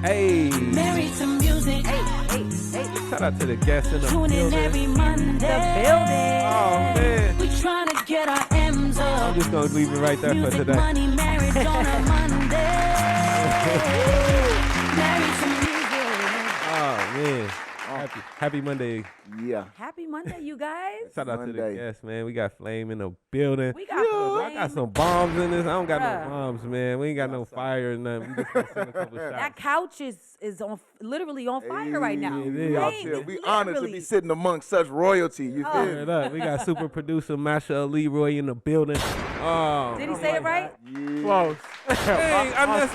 Hey. Married to music. Hey. Shout out to the guests in the Tune in building. every Monday. The building. Oh, man. We trying to get our M's up. I'm just going to leave it right there Music, for today. money, marriage on a Monday. Married to music. Oh, man. Happy Monday. Yeah. Happy Monday, you guys. Shout out to the Monday. guests, man. We got Flame in the building. We got I got some bombs in this. I don't got Bruh. no bombs, man. We ain't got no fire or nothing. We just gonna send a couple shots. That couch is on literally on fire right now. it is. Y'all Flames, chill. We honored to be literally. sitting amongst such royalty. You Oh. feel Turn me? it up. We got super producer Masha Leroy in the building. Oh, Did he say it right? Yeah. Close. Dang, I missed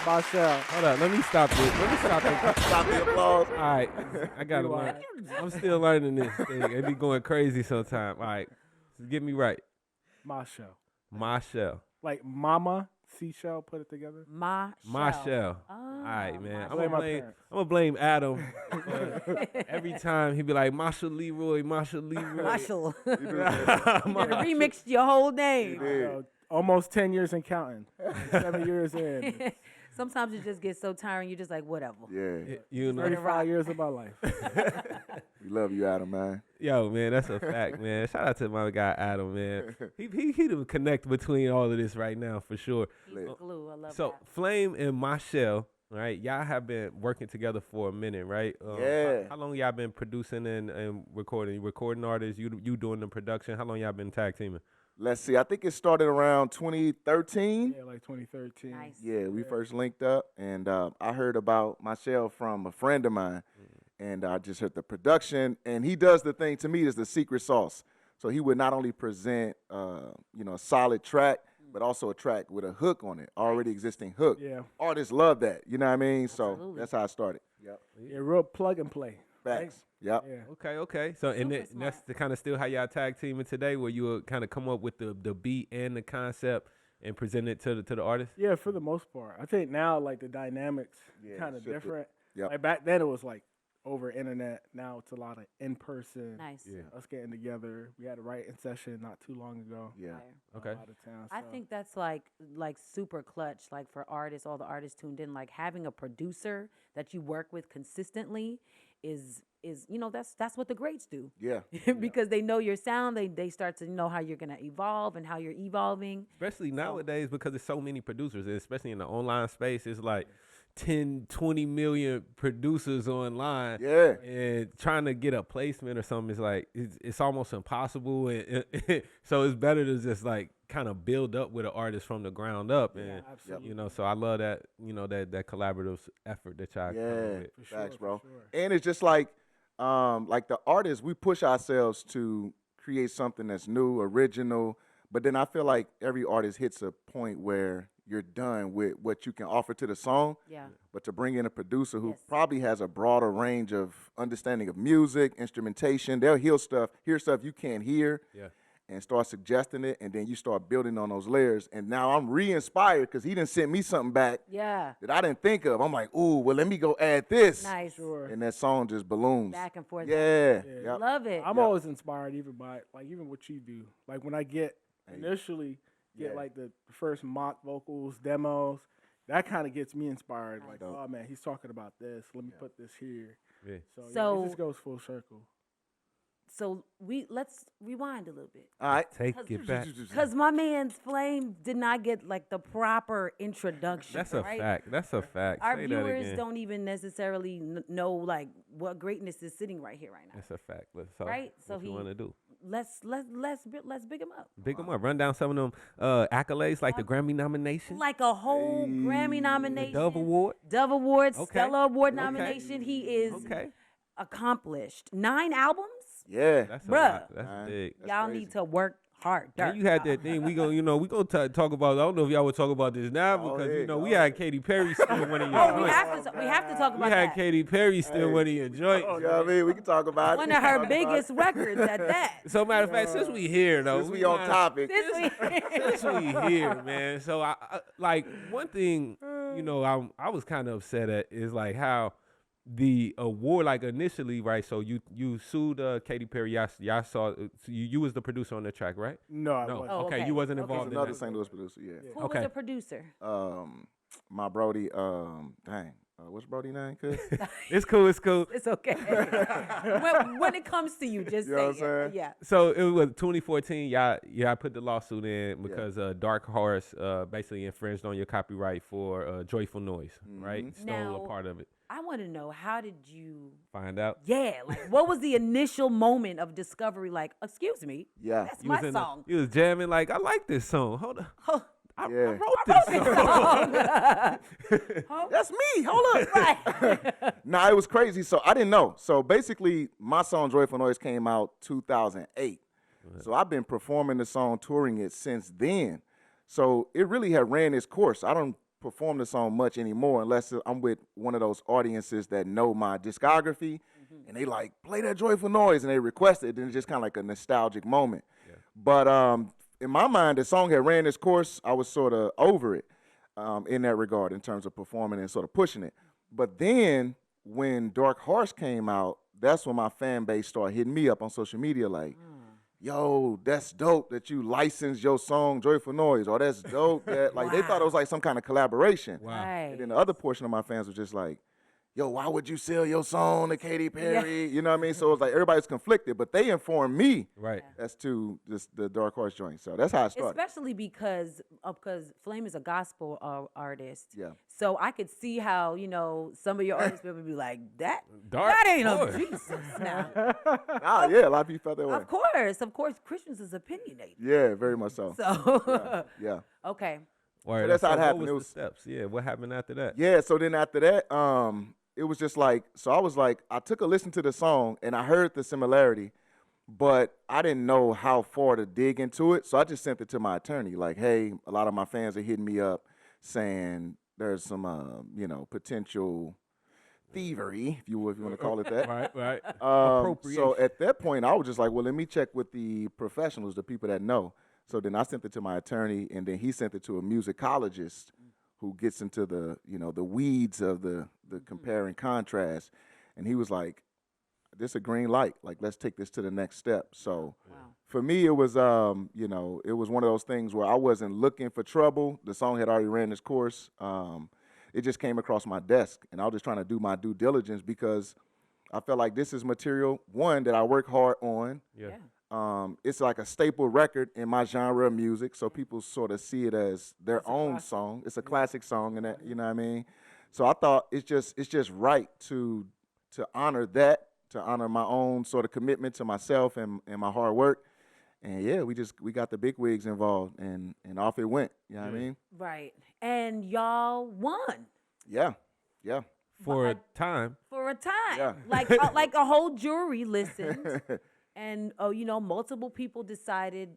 Marcel. Hold up. Let me stop this. Let me stop it. Stop the applause. All right. I got to learn. I'm still learning this thing. It be going crazy sometimes. All right. Get me right. Marshall. Masha. Like mama, seashell, put it together. Masha. Oh, All right, man. I'm Blame my going parents. to blame Adam. Every time he be like, Masha Leroy, Masha Leroy. Marshall. You do that. You remixed your whole name. Yeah. Almost 10 years and counting. 7 years in. Sometimes it just gets so tiring, you're just like, whatever. Yeah. You know. 35 years of my life. We love you, Adam, man. Yo, man, that's a fact, man. Shout out to my guy Adam, man. He the connect between all of this right now for sure. He's the glue. I love So that. Flame and Michelle, right? Y'all have been working together for a minute, right? Yeah. How long y'all been producing and recording? You recording artists, you doing the production. How long y'all been tag teaming? Let's see. I think it started around 2013. Yeah, like 2013. Nice. Yeah, we first linked up, and I heard about Michelle from a friend of mine, and I just heard the production, and he does the thing to me is the secret sauce. So he would not only present, a solid track, but also a track with a hook on it, already existing hook. Yeah. Artists love that, you know what I mean? So Absolutely. that's how I started. Yep. Yeah, real plug and play. Facts. Yep. Yeah. Okay. So and Super that's smart. the kind of still how y'all tag teaming today, where you will kind of come up with the beat and the concept and present it to the artist. Yeah, for the most part. I think now, like, the dynamics Yeah, kind of shifted. different. Yep. Like, back then, it was, like, over internet. Now it's a lot of in-person. Nice. Yeah. Us getting together. We had a writing session not too long ago. Yeah. Fire. Okay. Out of town. I so- think that's like super clutch, like for artists, all the artists tuned in, like having a producer that you work with consistently is that's what the greats do. Yeah. Because they know your sound, they start to know how you're gonna evolve and how you're evolving. Especially nowadays because there's so many producers, and especially in the online space, it's like 10, 20 million producers online. Yeah. And trying to get a placement or something is like, it's almost impossible. And so it's better to just like kind of build up with an artist from the ground up. And, absolutely. so I love that, that collaborative effort that y'all come Yeah. with. For sure, Facts, for bro. sure. And it's just like the artists, we push ourselves to create something that's new, original. But then I feel like every artist hits a point where you're done with what you can offer to the song. Yeah. But to bring in a producer who Yes. probably has a broader range of understanding of music, instrumentation, they'll hear stuff you can't hear. Yeah. And start suggesting it, and then you start building on those layers. And now I'm re-inspired because he done sent me something back Yeah. that I didn't think of. I'm like, ooh, well, let me go add this. Nice. Sure. And that song just balloons. Back and forth. Yeah. Yeah. Yep. Love it. I'm always inspired even by even what you do. Like when I initially get Yeah. like the first mock vocals, demos, that kind of gets me inspired. Nice. Like, oh man, he's talking about this. Let me put this here. Yeah. So, it just goes full circle. So let's rewind a little bit. All right. Take it back. Cause my man's Flame did not get like the proper introduction. That's a right? fact. That's a fact. Our Say that viewers again. don't even necessarily know like what greatness is sitting right here, right now. That's a fact. So Right? So what you want to do? Let's big him up. Big them up. Run down some of them accolades, like the Grammy nomination, Like a whole Grammy nomination, Dove Award. Dove Award, Okay. Stella Award Okay. nomination. He is Okay. accomplished. 9 albums. Yeah. That's a Bruh. lot. That's Man. big. That's Y'all crazy. need to work hard. And you had that thing. We gonna talk about. I don't know if y'all would talk about this now Go because ahead, we go had Katy Perry still one of your Oh, we joints. have to talk We about had that. Katy Perry still one of your joints. You know what I mean? We can talk about it. One We of can her talk about biggest it. records at that. So matter of fact, since we here though, Since we on might- topic. Since we here, man. So I like one thing, I was kind of upset at is like how the award, like initially, right? So you sued Katy Perry. Y'all saw you was the producer on the track, right? No, I No. wasn't. Oh, okay. okay. You wasn't Okay. involved Another in St. Louis producer, yeah. Who Okay. was the producer? My Brody, dang. what's Brody name? Cuz? It's cool. It's cool. It's okay. when it comes to you, just You know say what I'm it. saying? Yeah. So it was 2014. Y'all put the lawsuit in because Dark Horse basically infringed on your copyright for Joyful Noise, right? Stole Now- a part of it. I want to know, how did you? Find out. Yeah, like what was the initial moment of discovery? Like, excuse me, Yeah. that's You was my in song. You was jamming like, I like this song. Hold on. Huh. I Yeah. wrote this song. That's me. Hold up. Right. Nah, it was crazy. So I didn't know. So basically, my song Joyful Noise came out 2008. So I've been performing the song, touring it since then. So it really had ran its course. I don't perform the song much anymore unless I'm with one of those audiences that know my discography and they like, play that Joyful Noise, and they request it. Then it's just kind of like a nostalgic moment. But in my mind, the song had ran its course. I was sort of over it in that regard in terms of performing and sort of pushing it. But then when Dark Horse came out, that's when my fan base started hitting me up on social media like, yo, that's dope that you licensed your song Joyful Noise, or that's dope that, like, they thought it was like some kind of collaboration. Wow. Right. And then the other portion of my fans was just like, yo, why would you sell your song to Katy Perry? You know what I mean? So it was like everybody's conflicted, but they informed me Right. as to the Dark Horse joint. So that's how it started. Especially because Flame is a gospel artist. Yeah. So I could see how, some of your artists would be like, that Dark ain't Horse. of Jesus now. Yeah, a lot of people felt that way. Of course, Christians is opinionated. Yeah, very much so. So, Yeah. okay. Word. that's how it happened. What It was was- the steps? Yeah. What happened after that? Yeah, so then after that, it was just like, so I was like, I took a listen to the song and I heard the similarity, but I didn't know how far to dig into it. So I just sent it to my attorney. Like, hey, a lot of my fans are hitting me up saying there's some, potential thievery, if you want to call it that. Right. So at that point, I was just like, well, let me check with the professionals, the people that know. So then I sent it to my attorney, and then he sent it to a musicologist who gets into the, the weeds of the compare and contrast. And he was like, this a green light. Like, let's take this to the next step. So for me, it was, it was one of those things where I wasn't looking for trouble. The song had already ran its course. It just came across my desk, and I was just trying to do my due diligence because I felt like this is material, one, that I work hard on. Yeah. It's like a staple record in my genre of music, so people sort of see it as their own song. It's a classic song, and that, you know what I mean? So I thought it's just right to honor that, to honor my own sort of commitment to myself and my hard work. And yeah, we got the big wigs involved, and off it went. You know what I mean? Right. And y'all won Yeah. For a time. for a time. Yeah. Like a whole jury listened. And multiple people decided,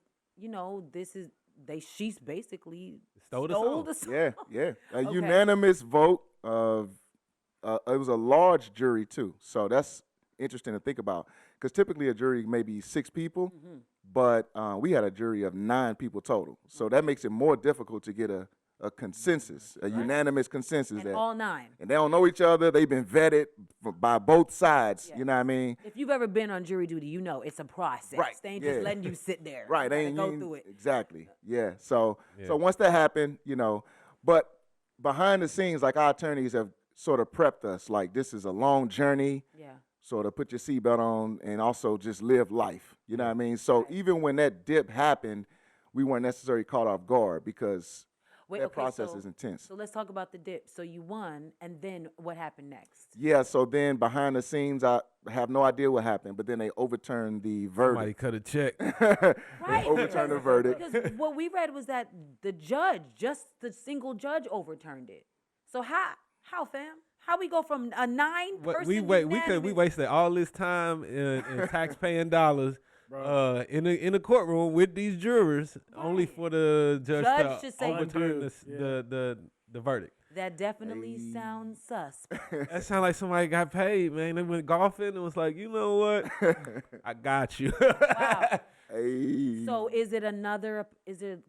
she's basically Stole the song. the song. Yeah. A Okay. unanimous vote of, it was a large jury too. So that's interesting to think about. Because typically a jury may be 6 people, but we had a jury of 9 people total. So that makes it more difficult to get a consensus, a unanimous consensus. And all 9. And they don't know each other. They've been vetted by both sides. You know what I mean? If you've ever been on jury duty, it's a process. Right, They ain't yeah. just letting you sit there. Right. You They gotta ain't go you- through it. Exactly. Yeah. So once that happened, but behind the scenes, like our attorneys have sort of prepped us, like this is a long journey. Yeah. Sort of put your seatbelt on and also just live life. You know what I mean? So even when that dip happened, we weren't necessarily caught off guard because that process is intense. So let's talk about the dip. So you won, and then what happened next? Yeah, so then behind the scenes, I have no idea what happened, but then they overturned the Somebody verdict. cut a check. Right. Overturned the verdict. Because what we read was that the judge, just the single judge, overturned it. So how, fam? How we go from a 9-person We wasted all this time in tax-paying dollars in a courtroom with these jurors only for the judge Judge to to say- overturn Undo, the verdict. That definitely sounds suspect. That sounds like somebody got paid, man. They went golfing and was like, you know what? I got you. Wow. Hey. So is it another?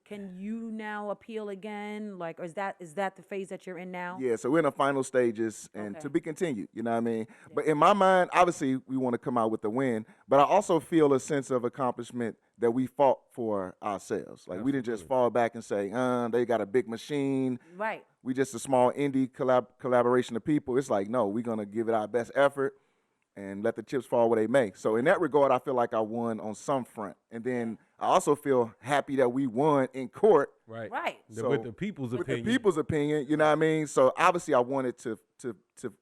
Can you now appeal again? Like, or is that the phase that you're in now? Yeah, so we're in the final stages and Okay. to be continued, you know what I mean? But in my mind, obviously, we want to come out with the win, but I also feel a sense of accomplishment that we fought for ourselves. Like, we didn't just fall back and say, they got a big machine. Right. We just a small indie collaboration of people. It's like, no, we're going to give it our best effort and let the chips fall where they may. So in that regard, I feel like I won on some front. And then I also feel happy that we won in court. Right. Right. With the people's With opinion. the people's opinion, you know what I mean? So obviously I wanted to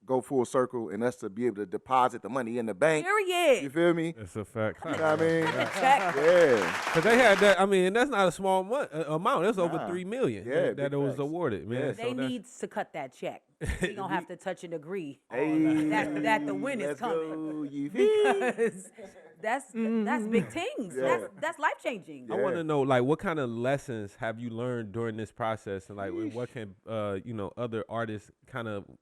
go full circle and us to be able to deposit the money in the bank. Period. You feel me? That's a fact. You know what I mean? Check. Yeah. Because they had that. I mean, and that's not a small amount. It's over Nah. $3 million Yeah, that big it was facts. awarded, man. Yeah. So They that's- need to cut that check. We gonna have to touch and agree Hey, that the win is let's coming. go, you feel? because that's big things. Yeah. That's life changing. I want to know, like, what kind of lessons have you learned during this process, and like, what can other artists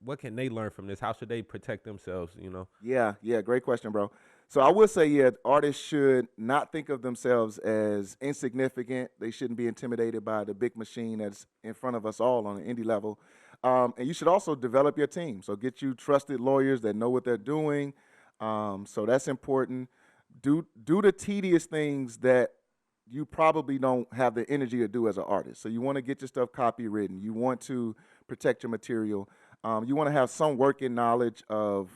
what can they learn from this? How should they protect themselves? Yeah, great question, bro. So I would say, yeah, artists should not think of themselves as insignificant. They shouldn't be intimidated by the big machine that's in front of us all on an indie level. And you should also develop your team. So get you trusted lawyers that know what they're doing. So that's important. Do the tedious things that you probably don't have the energy to do as an artist. So you want to get your stuff copywritten. You want to protect your material. You want to have some working knowledge of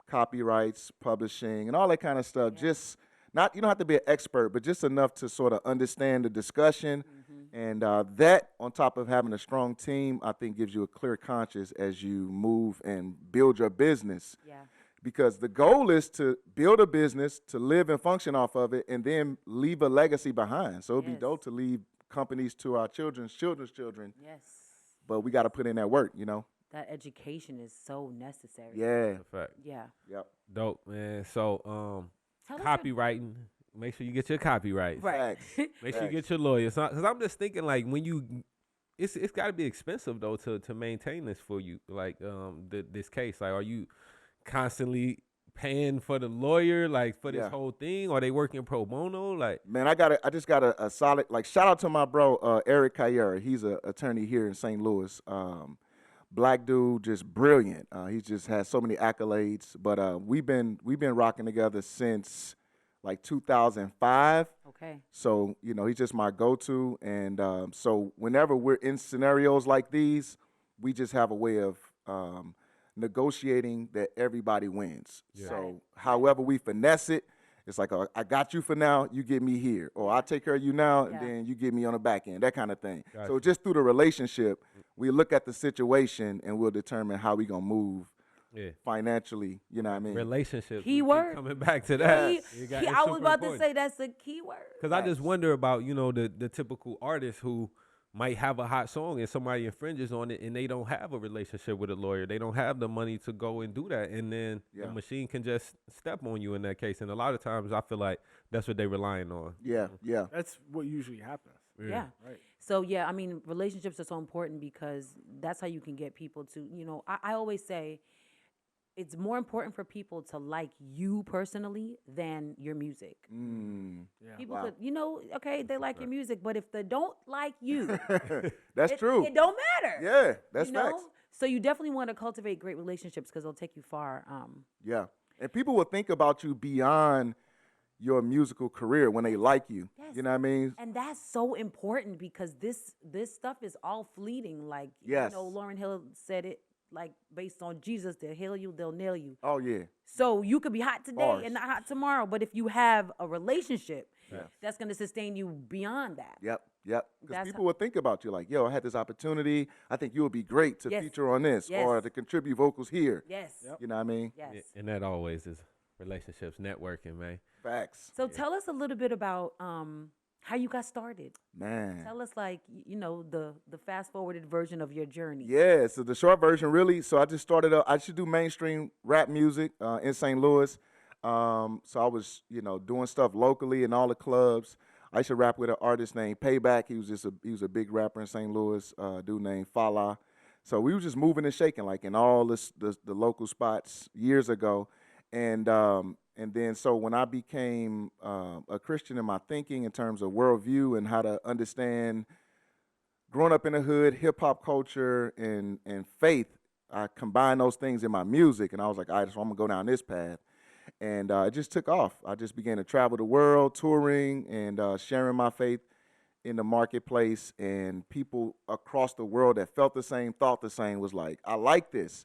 copyrights, publishing, and all that kind of stuff. Just not, you don't have to be an expert, but just enough to sort of understand the discussion. And that, on top of having a strong team, I think gives you a clear conscience as you move and build your business. Yeah. Because the goal is to build a business, to live and function off of it, and then leave a legacy behind. So it'd be Yes. dope to leave companies to our children's children. Yes. But we got to put in that work, That education is so necessary. Yeah. That's a fact. Yeah. Yep. Dope, man. So, Tell us copywriting. Make sure you get your copyrights. Right. Facts. Make sure you get your lawyers. Because I'm just thinking, like, when it's got to be expensive though to maintain this for you. Like, this case. Like, are you constantly paying for the lawyer, like, for this Yeah. whole thing? Are they working pro bono? Like, Man, I just got a solid, like, shout out to my bro, Eric Kayera. He's an attorney here in St. Louis. Black dude, just brilliant. He just has so many accolades. But we've been rocking together since like 2005. Okay. So, he's just my go-to. And so whenever we're in scenarios like these, we just have a way of negotiating that everybody wins. Yeah. So however we finesse it, it's like, I got you for now, you get me here. Or I take care of you now, and Yeah. then you get me on the back end, that kind of thing. Gotcha. So just through the relationship, we look at the situation and we'll determine how we going to move yeah. financially, you know what I mean? Relationships. Key we keep word. coming back to that. I was about to say that's a key word. Because I just wonder about, the typical artist who might have a hot song and somebody infringes on it and they don't have a relationship with a lawyer. They don't have the money to go and do that. And then Yeah. the machine can just step on you in that case. And a lot of times I feel like that's what they're relying on. Yeah. That's what usually happens. Yeah. Right. So yeah, I mean, relationships are so important because that's how you can get people to, I always say it's more important for people to like you personally than your music. Yeah. People Wow. could, okay, they like your music, but if they don't like you, That's true. It don't matter. Yeah, that's you know? facts. So you definitely want to cultivate great relationships because they'll take you far. Yeah. And people will think about you beyond your musical career when they like you. Yes. You know what I mean? And that's so important because this stuff is all fleeting. Like, Yes. Lauryn Hill said it, like, based on Jesus, they'll heal you, they'll nail you. Oh, yeah. So you could be hot today Bars. and not hot tomorrow. But if you have a relationship, that's going to sustain you beyond that. Yep. Because That's people will think about you like, yo, I had this opportunity. I think you would be great to Yes. feature on this Yes. or to contribute vocals here. Yes. You know what I mean? Yes. And that always is relationships, networking, man. Facts. So tell us a little bit about how you got started. Man. Tell us, like, the fast forwarded version of your journey. Yeah, so the short version, really. So I just started I should do mainstream rap music in St. Louis. So I was, doing stuff locally in all the clubs. I used to rap with an artist named Payback. He was a big rapper in St. Louis, a dude named Fala. So we were just moving and shaking, like, in all the local spots years ago. And And then so when I became a Christian in my thinking in terms of worldview and how to understand growing up in the hood, hip hop culture, and faith, I combined those things in my music, and I was like, all right, so I'm gonna go down this path. And it just took off. I just began to travel the world, touring and sharing my faith in the marketplace. And people across the world that felt the same, thought the same, was like, I like this.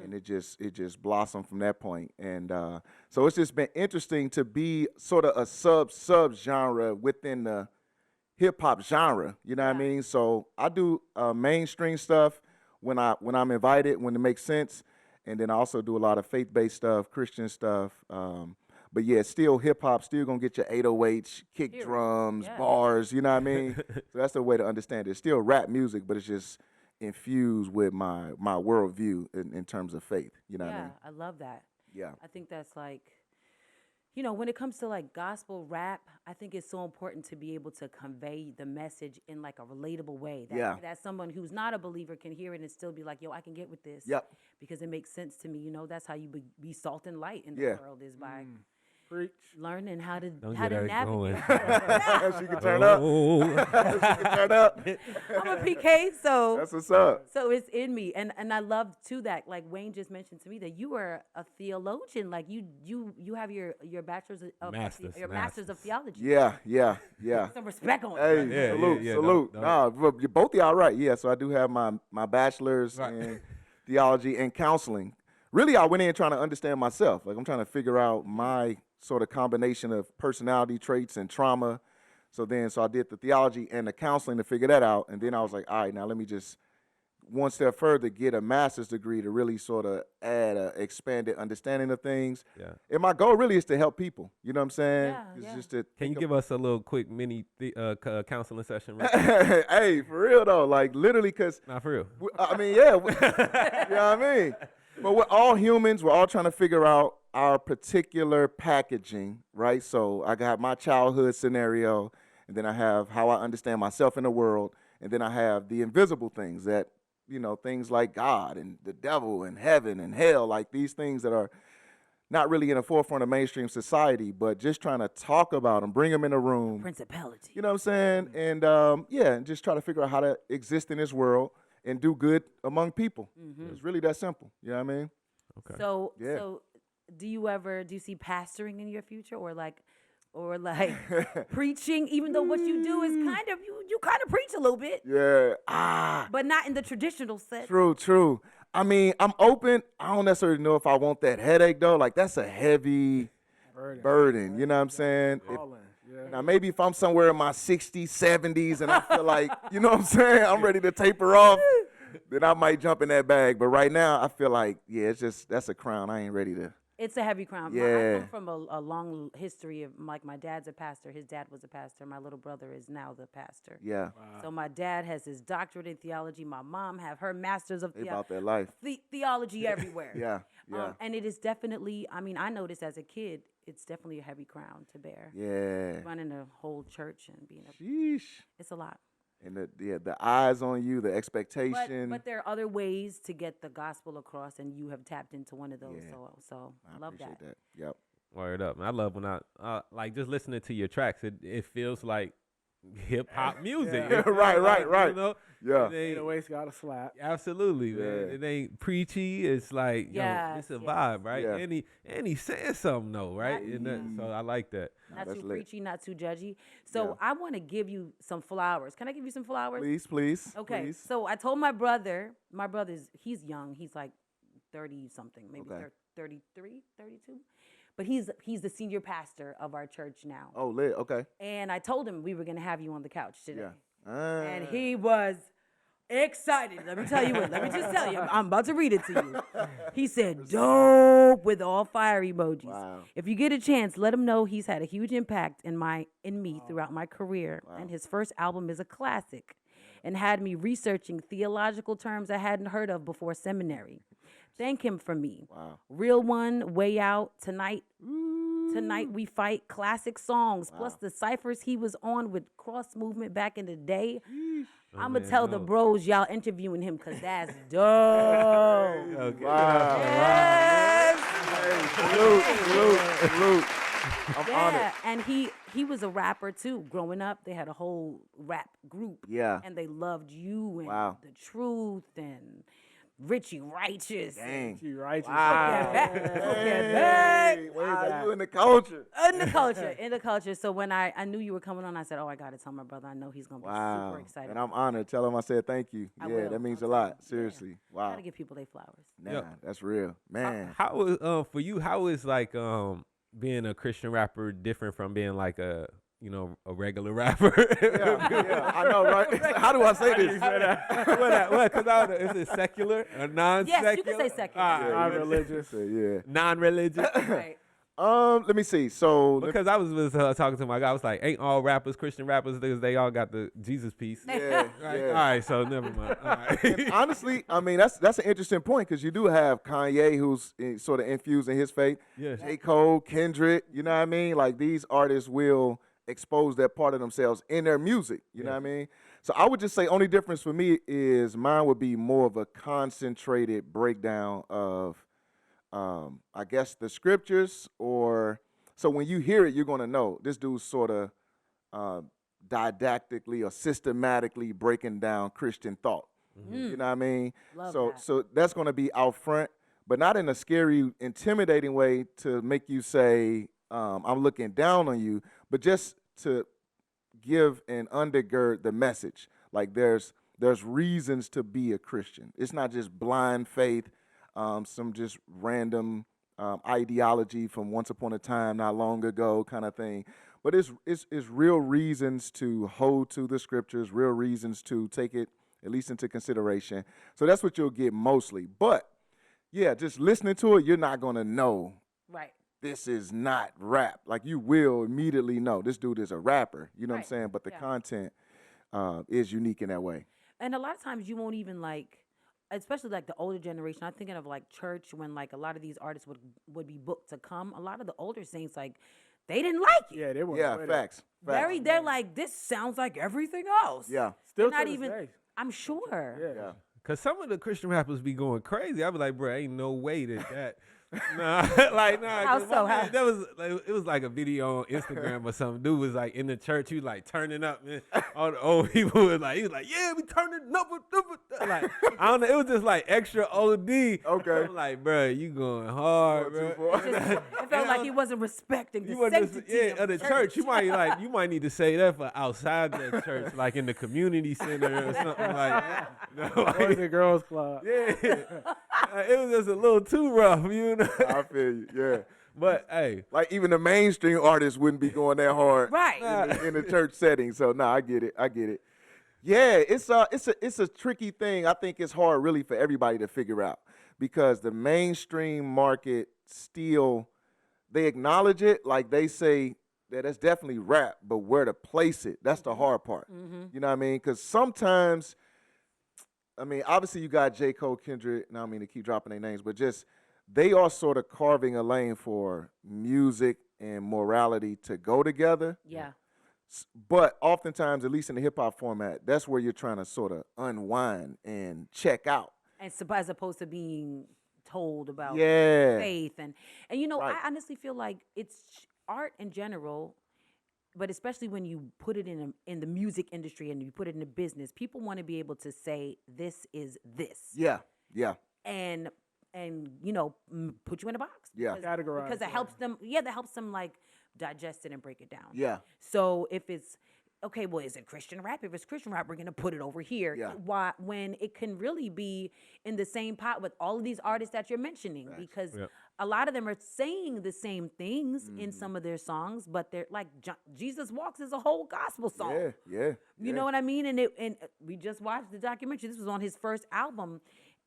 And it just blossomed from that point. And so it's just been interesting to be sort of a sub genre within the hip hop genre. You know what I mean? So I do mainstream stuff when I'm invited, when it makes sense. And then I also do a lot of faith-based stuff, Christian stuff. But yeah, still hip-hop, still going to get your 808s, kick drums, bars, you know what I mean? So that's the way to understand it. It's still rap music, but it's just infused with my worldview in terms of faith, you know what I mean? I love that. Yeah. I think that's like, you know, when it comes to like gospel rap, I think it's so important to be able to convey the message in like a relatable way. That someone who's not a believer can hear it and still be like, yo, I can get with this. Yep. Because it makes sense to me. You know, that's how you be salt and light in the world, is by Preach. learning how to Don't how get to her navigate. She can turn up. She can turn up. I'm a PK, so That's what's up. so it's in me, and I love too that, like Wayne just mentioned to me, that you are a theologian. Like you have your bachelor's of master's of theology. Yeah. Some respect on Hey, it. salute. Don't. Nah, but you both y'all right. Yeah, so I do have my bachelor's in theology and counseling. Really, I went in trying to understand myself. Like, I'm trying to figure out my sort of combination of personality traits and trauma. So I did the theology and the counseling to figure that out. And then I was like, all right, now let me just one step further, get a master's degree to really sort of add an expanded understanding of things. Yeah. And my goal really is to help people. You know what I'm saying? It's just to Can you give us a little quick mini counseling session? Right? Hey, for real though, like literally, because Not for real. I mean, you know what I mean? But we're all humans. We're all trying to figure out our particular packaging, right? So I got my childhood scenario, and then I have how I understand myself in the world, and then I have the invisible things that, you know, things like God and the devil and heaven and hell, like these things that are not really in the forefront of mainstream society, but just trying to talk about them, bring them in a room. Principality. You know what I'm saying? And and just try to figure out how to exist in this world and do good among people. It's really that simple. You know what I mean? Okay. So do you see pastoring in your future, or like preaching, even though what you do is kind of you kind of preach a little bit, but not in the traditional sense. True. I mean, I'm open. I don't necessarily know if I want that headache though. Like, that's a heavy burden. You know what I'm saying? Now, maybe if I'm somewhere in my 60s, 70s, and I feel like, you know what I'm saying, I'm ready to taper off, then I might jump in that bag. But right now, I feel like, that's a crown. I ain't ready to. It's a heavy crown. I come from a long history of, like, my dad's a pastor. His dad was a pastor. My little brother is now the pastor. Yeah. Wow. So my dad has his doctorate in theology. My mom have her master's of theology. About that life. Theology everywhere. Yeah. And it is definitely, I mean, I noticed as a kid, it's definitely a heavy crown to bear. Yeah. Running a whole church and being it's a lot. And the eyes on you, the expectation. But there are other ways to get the gospel across, and you have tapped into one of those. So I love appreciate that. Yep. Word up. I love when I like just listening to your tracks. It feels like hip hop music. Yeah. Right. You know? Yeah. 808's got a slap. Absolutely, man. It ain't preachy. It's like, it's a vibe, right? Yeah. And he says something though, right? So I like that. Not too preachy, not too judgy. So I want to give you some flowers. Can I give you some flowers? Please. Okay. Please. So I told my brother's, he's young. He's like 30-something, maybe 33, 32. But he's the senior pastor of our church now. Oh, lit. Okay. And I told him we were going to have you on the couch today. Yeah. And he was excited. Let me tell you what. Let me just tell you. I'm about to read it to you. He said, dope, with all fire emojis. Wow. If you get a chance, let him know he's had a huge impact in me throughout my career. Wow. And his first album is a classic and had me researching theological terms I hadn't heard of before seminary. Thank him for me. Wow. Real One, Way Out, Tonight We Fight, classic songs, plus the ciphers he was on with Cross Movement back in the day. I'm going to tell the bros y'all interviewing him, because that's dope. Okay. Wow. Yes. Hey, Salute. I'm honored. Yeah, and he was a rapper too. Growing up, they had a whole rap group. Yeah. And they loved you and Wow. The Truth and Richie Righteous. Dang. She righteous. Wow. Hey, Wow, you in the culture. In the culture. So when I knew you were coming on, I said, oh, I got to tell my brother. I know he's going to be Wow. super excited. And I'm honored. Tell him I said thank you. I Yeah, will. that means I'll a tell lot. him. Yeah. Seriously. Wow. Got to give people their flowers. Nah, Yeah. that's real. Man. How is for you? How is like being a Christian rapper different from being like a regular rapper? yeah, I know, right? How do I say this? What? Because is it secular or non-secular? Yes, you can say secular. Non-religious. Yeah. Non-religious. Right. Let me see. So Because I was talking to my guy, I was like, ain't all rappers Christian rappers because they all got the Jesus piece. yeah, Right? yeah. All right, so never mind. All right. And honestly, I mean that's an interesting point because you do have Kanye who's sort of infusing his faith. Yes. J. Cole, Kendrick. You know what I mean? Like these artists will expose that part of themselves in their music. You know what I mean? So I would just say only difference for me is mine would be more of a concentrated breakdown of, I guess the scriptures so when you hear it, you're gonna know this dude's sort of didactically or systematically breaking down Christian thought. You know what I mean? Love so that. so that's gonna be out front, but not in a scary, intimidating way to make you say I'm looking down on you, but just to give and undergird the message. Like there's reasons to be a Christian. It's not just blind faith, some just random ideology from once upon a time, not long ago kind of thing. But it's real reasons to hold to the scriptures, real reasons to take it at least into consideration. So that's what you'll get mostly. But yeah, just listening to it, you're not gonna know Right. this is not rap. Like you will immediately know this dude is a rapper. You know what I'm Right. saying? But the Yeah. content is unique in that way. And a lot of times you won't even especially like the older generation. I'm thinking of like church when like a lot of these artists would be booked to come. A lot of the older saints they didn't like it. Yeah, they were. Yeah, facts. They're like, this sounds like everything else. Yeah. Still They're not to this even. day. I'm sure. Yeah. Yeah. Cause some of the Christian rappers be going crazy. I be like, bro, ain't no way that. Nah, like nah. How 'cause so? my man, How? that was it was like a video on Instagram or something. Dude was like in the church, he was like turning up, man. All the old people was like, yeah, we turning up. Like I don't know, it was just like extra OD. Okay. I'm like, bro, you going hard, Going too bro. far. It felt like he wasn't respecting the You want just, sanctity of the church. You might need to say that for outside the church, like in the community center or something like that. Boys and Girls Club. Yeah, it was just a little too rough, you know. I feel you. Yeah. But hey, Like even the mainstream artists wouldn't be going that hard Right. in the church setting. So no, I get it. Yeah, it's a tricky thing. I think it's hard really for everybody to figure out because the mainstream market still they acknowledge it, like they say that it's definitely rap, but where to place it, that's the hard part. You know what I mean? Because sometimes, I mean, obviously you got J. Cole, Kendrick, and I don't mean to keep dropping their names, but just they are sort of carving a lane for music and morality to go together. Yeah. But oftentimes, at least in the hip hop format, that's where you're trying to sort of unwind and check out. And as opposed to being told about Yeah. faith and Right. I honestly feel like it's art in general, but especially when you put it in the music industry and you put it in the business, people want to be able to say this is this. Yeah. Yeah. And put you in a box. Yeah. Categorize, because it yeah. helps them. Yeah, that helps them like digest it and break it down. Yeah. So if it's okay, well, is it Christian rap? If it's Christian rap, we're gonna put it over here. Yeah. Why? When it can really be in the same pot with all of these artists that you're mentioning, because Yep. a lot of them are saying the same things Mm-hmm. in some of their songs, but they're like Jesus Walks is a whole gospel song. Yeah. Yeah. You know what I mean? And we just watched the documentary. This was on his first album,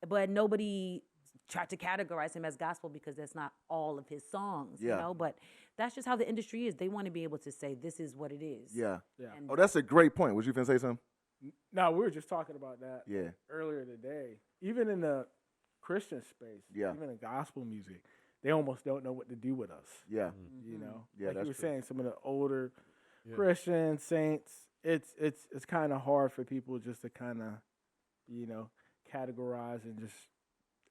but nobody tried to categorize him as gospel because that's not all of his songs, Yeah. you know? But that's just how the industry is. They want to be able to say, this is what it is. Yeah. Yeah. And Oh, that's a great point. Was you finna say something? No, we were just talking about that Yeah. earlier today. Even in the Christian space, Yeah. even in gospel music, they almost don't know what to do with us. Yeah. You know, Yeah, like that's you were true. saying, some of the older Christian saints, it's kind of hard for people just to kind of, categorize and just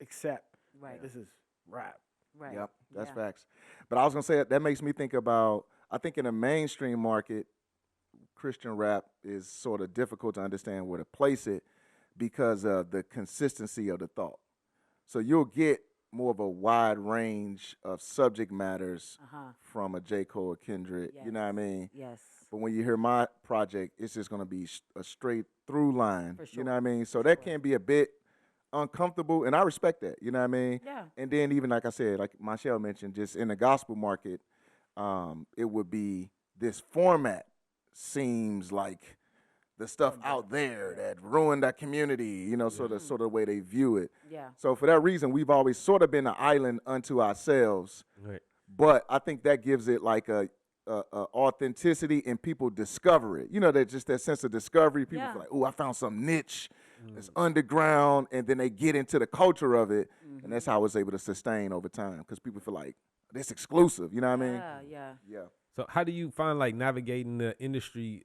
accept Right. this is rap. Right. Yep, that's Yeah. facts. But I was gonna say that makes me think about. I think in the mainstream market, Christian rap is sort of difficult to understand where to place it because of the consistency of the thought. So you'll get more of a wide range of subject matters Uh-huh. from a J. Cole or Kendrick. You know what I mean? Yes. But when you hear my project, it's just gonna be a straight through line. For You know sure. what I mean? So For that sure. can be a bit uncomfortable, and I respect that. You know what I mean? Yeah. And then even like I said, like Michelle mentioned, just in the gospel market, it would be this format seems like the stuff out there that ruined that community. You know, sort of the way they view it. Yeah. So for that reason, we've always sort of been an island unto ourselves. Right. But I think that gives it like a authenticity, and people discover it. You know, that just that sense of discovery. People Yeah. feel like, oh, I found some niche that's underground, and then they get into the culture of it, and that's how it's able to sustain over time. Because people feel like this exclusive. You know what I mean? Yeah. Yeah. Yeah. So how do you find like navigating the industry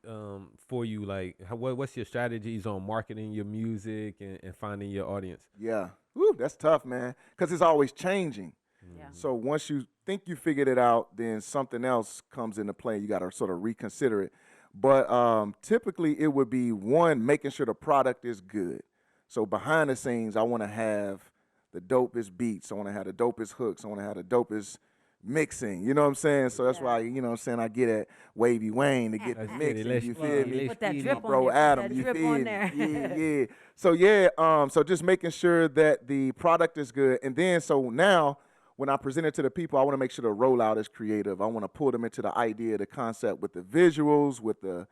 for you? Like, what's your strategies on marketing your music and finding your audience? Yeah. Woo, that's tough, man. Because it's always changing. Yeah. So once you think you figured it out, then something else comes into play. You got to sort of reconsider it. But typically it would be one, making sure the product is good. So behind the scenes, I want to have the dopest beats. I want to have the dopest hooks. I want to have the dopest mixing. You know what I'm saying? So that's why, you know what I'm saying, I get at Wavy Wayne to get the Let's get mixing. it. Let's You get feel it. me? Let's Put that get drip it. on Bro there. Adam, Put that you drip feel on me? there. Yeah. So yeah, so just making sure that the product is good. And then so now when I present it to the people, I want to make sure the rollout is creative. I want to pull them into the idea, the concept with the visuals, with the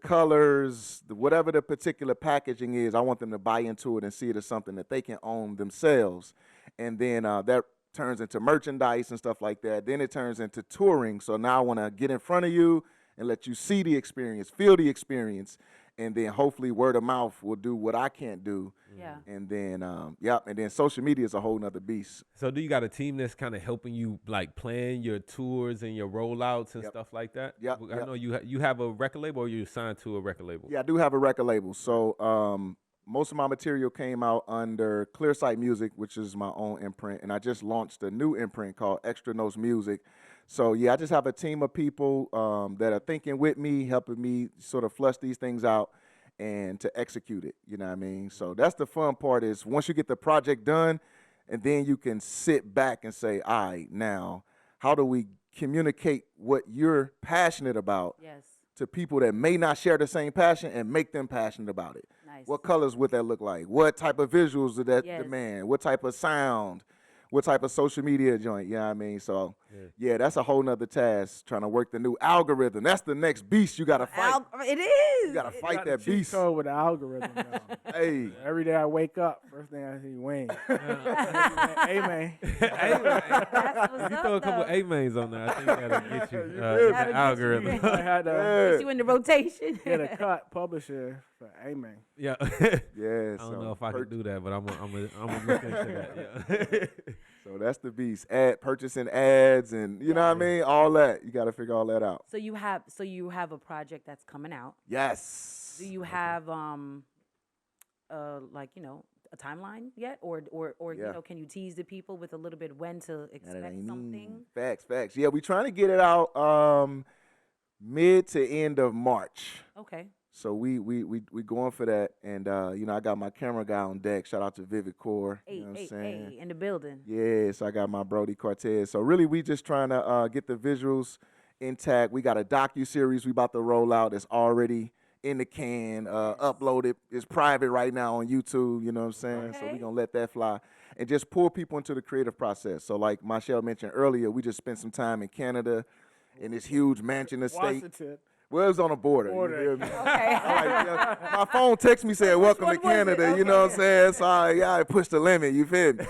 colors, whatever the particular packaging is. I want them to buy into it and see it as something that they can own themselves. And then that turns into merchandise and stuff like that. Then it turns into touring. So now I want to get in front of you and let you see the experience, feel the experience, and then hopefully word of mouth will do what I can't do. Yeah. And then, and then social media is a whole nother beast. So do you got a team that's kind of helping you like plan your tours and your rollouts and stuff like that? Yep, I yep. know you have a record label, or you're signed to a record label. Yeah, I do have a record label. So most of my material came out under Clearsight Music, which is my own imprint, and I just launched a new imprint called Extra Notes Music. So yeah, I just have a team of people that are thinking with me, helping me sort of flush these things out and to execute it. You know what I mean? So that's the fun part, is once you get the project done, and then you can sit back and say, all right, now how do we communicate what you're passionate about Yes. to people that may not share the same passion and make them passionate about it? Nice. What colors would that look like? What type of visuals would that Yes. demand? What type of sound? What type of social media joint? You know what I mean? So, yeah, that's a whole nother task, trying to work the new algorithm. That's the next beast you got to fight. It is. You got to Got fight the that cheat beast. code with the algorithm. Now. Hey, Every day I wake up, first thing I see Wayne. Amen. That's what's If you up, throw a couple though. A-mains on there, I think that'll get you You the feel me? That'll get you. algorithm. I had to Put you in the rotation. get a cut publisher for Amen. Yeah. yeah. I don't know if I can do that, but I'm gonna look into that. Yeah. So that's the beast. Purchasing ads and you know what I mean? All that. You got to figure all that out. So you have a project that's coming out. Yes. Do you have like, you know, a timeline yet, or Yeah. you know, can you tease the people with a little bit when to expect something? Facts. Yeah, we trying to get it out mid to end of March. Okay. So we going for that, and you know, I got my camera guy on deck. Shout out to Vivid Core. You know what I'm saying? Hey, in the building. Yeah, so I got my Brody Cortez. So really, we just trying to get the visuals intact. We got a docu-series we about to roll out that's already in the can, uploaded. It's private right now on YouTube, you know what I'm saying? So Okay. we gonna let that fly and just pull people into the creative process. So like Michelle mentioned earlier, we just spent some time in Canada in this huge mansion estate. Washington. Well, it was on the border. Border. You feel me? Okay. My phone text me saying, welcome to one was it? Canada, you know what I'm saying? So I pushed the limit, you feel me?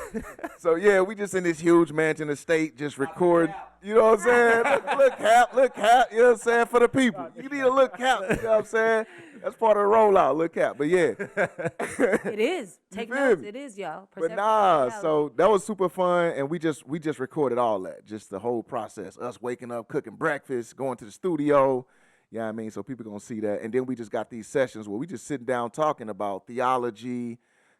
So yeah, we just in this huge mansion estate, just record, you know what I'm saying? Look cap, you know what I'm saying, for the people. You need a look cap, you know what I'm saying? That's part of the rollout, look cap, but yeah. It is. Take feel notes. me? It is, y'all. But Perception nah, reality. so that was super fun, and we just recorded all that, just the whole process, us waking up, cooking breakfast, going to the studio. You know what I mean? So people gonna see that. And then we just got these sessions where we just sitting down talking about theology,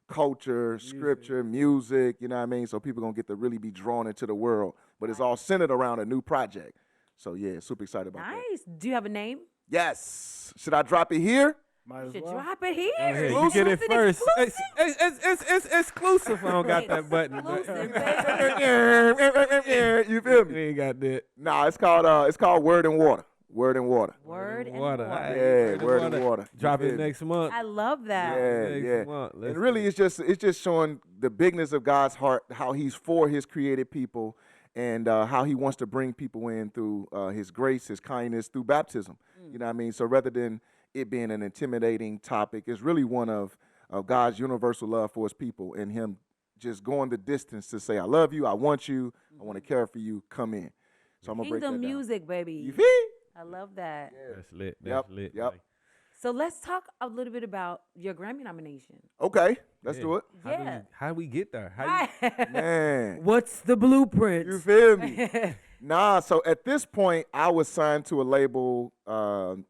culture, scripture, music, you know what I mean? So people gonna get to really be drawn into the world. But it's all centered around a new project. So yeah, super excited about that. Nice. Do you have a name? Yes. Should I drop it here? Might You as should well. drop it here. Hey, you get it Exclusive, first. exclusive. It's exclusive. I don't got that button. Exclusive, baby. You feel We me? ain't got that. Nah, it's called Word and Water. Word and Water. Word and Water. water. Yeah, Word and Water. You Drop feel it me? next month. I love that. Yeah, Next yeah. month. Let's And really, do it's just showing the bigness of God's heart, how He's for His created people, and how He wants to bring people in through His grace, His kindness, through baptism. You know what I mean? So rather than it being an intimidating topic, it's really one of God's universal love for His people, and Him just going the distance to say, "I love you, I want you, I want to care for you. Come in." So I'm gonna break that Kingdom down. music, baby. You feel? I love that. That's lit. That's Yep, lit. yep. Like, So let's talk a little bit about your Grammy nomination. Okay, let's yeah. do it. Yeah. How we get there? How you, Man, What's the blueprint? you feel me? Nah, so at this point, I was signed to a label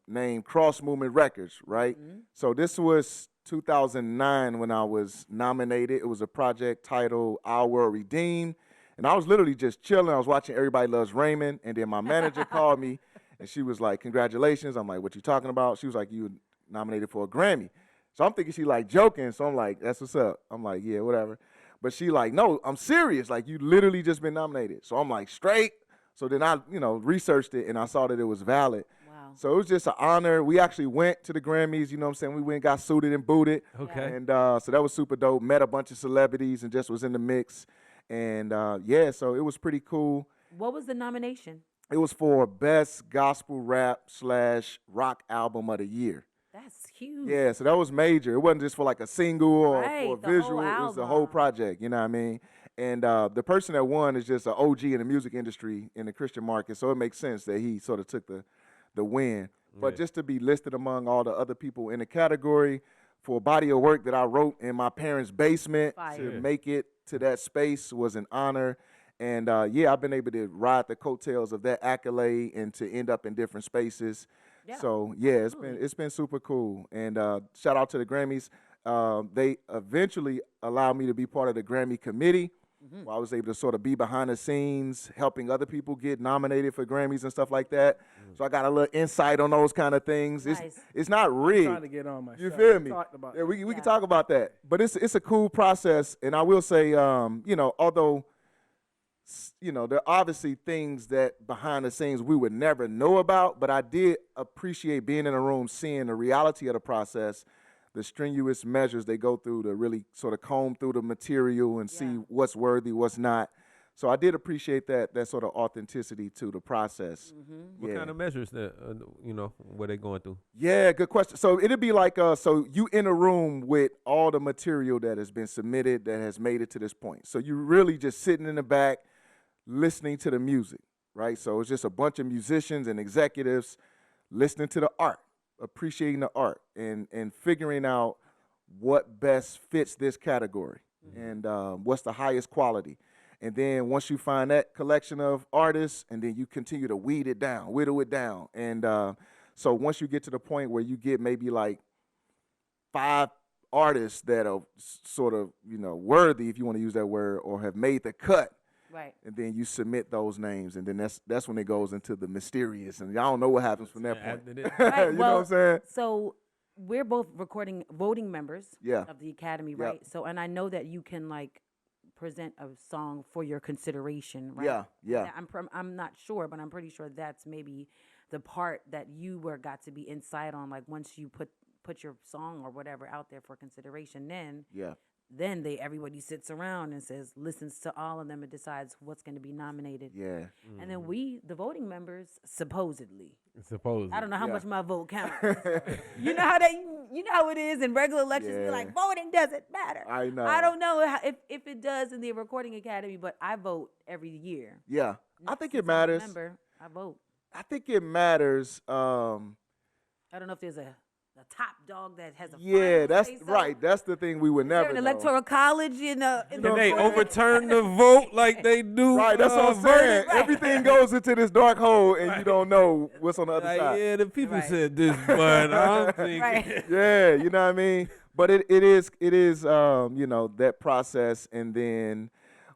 named Cross Movement Records, right? So this was 2009 when I was nominated. It was a project titled Our World Redeemed. And I was literally just chilling. I was watching Everybody Loves Raymond. And then my manager called me, and she was like, "Congratulations." I'm like, "What you talking about?" She was like, "You were nominated for a Grammy." So I'm thinking she like joking. So I'm like, "That's what's up." I'm like, "Yeah, whatever." But she like, "No, I'm serious. Like, you literally just been nominated." So I'm like, "Straight." So then I, researched it, and I saw that it was valid. Wow. So it was just an honor. We actually went to the Grammys, you know what I'm saying? We went and got suited and booted. Okay. And so that was super dope. Met a bunch of celebrities and just was in the mix. And yeah, so it was pretty cool. What was the nomination? It was for Best Gospel Rap / Rock Album of the Year. That's huge. Yeah, so that was major. It wasn't just for like a single or Right, for a the whole visual. It was the whole album. project, you know what I mean? And the person that won is just an OG in the music industry in the Christian market, so it makes sense that he sort of took the win. But Yeah. just to be listed among all the other people in the category for a body of work that I wrote in my parents' basement Fire. to Yeah. make it to that space was an honor. And yeah, I've been able to ride the coattails of that accolade and to end up in different spaces. Yeah, So yeah, absolutely. it's been super cool. And shout out to the Grammys. They eventually allowed me to be part of the Grammy committee. Mm-hmm. Where I was able to sort of be behind the scenes, helping other people get nominated for Grammys and stuff like that. So I got a little insight on those kind of things. Nice. It's not I'm rigged. trying to get on myself. You feel We me? talked about Yeah, we Yeah. can talk about that. But it's a cool process, and I will say, although there are obviously things that behind the scenes we would never know about, but I did appreciate being in a room, seeing the reality of the process, the strenuous measures they go through to really sort of comb through the material and see Yeah. what's worthy, what's not. So I did appreciate that sort of authenticity to the process. What kind of measures that what they going through? Yeah, good question. So it'd be like, so you in a room with all the material that has been submitted that has made it to this point. So you really just sitting in the back listening to the music, right? So it's just a bunch of musicians and executives listening to the art, appreciating the art, and figuring out what best fits this category and what's the highest quality. And then once you find that collection of artists, and then you continue to weed it down, whittle it down. And so once you get to the point where you get maybe like 5 artists that are sort of, worthy, if you want to use that word, or have made the cut, Right. and then you submit those names, and then that's when it goes into the mysterious, and y'all don't know what happens from that point. After that. Right. You know what I'm saying? So we're both voting members Yeah. of the Academy, Yep. right? So, and I know that you can present a song for your consideration, right? Yeah, yeah. I'm not sure, but I'm pretty sure that's maybe the part that you got to be inside on. Like once you put your song or whatever out there for consideration, Yeah. then everybody sits around and listens to all of them and decides what's going to be nominated. Yeah. And then we, the voting members, supposedly. Supposedly. I don't know how Yeah. much my vote counts. You know how it is in regular elections. Yeah. You're like, voting doesn't matter. I know. I don't know if it does in the Recording Academy, but I vote every year. Yeah. I think it Since I'm a matters. member, I vote. I think it matters. I don't know if there's a top dog that has a Yeah, final that's say-so? right. That's the thing we would Is there never an know. electoral college in the And they court? overturn the vote like they do. Right, that's what I'm saying. verdict. Everything goes into this dark hole, and you don't know what's on the other Like, side. yeah, the people Right. said this, but I'm thinking. Right. Yeah, you know what I mean. But it is you know, that process, and then,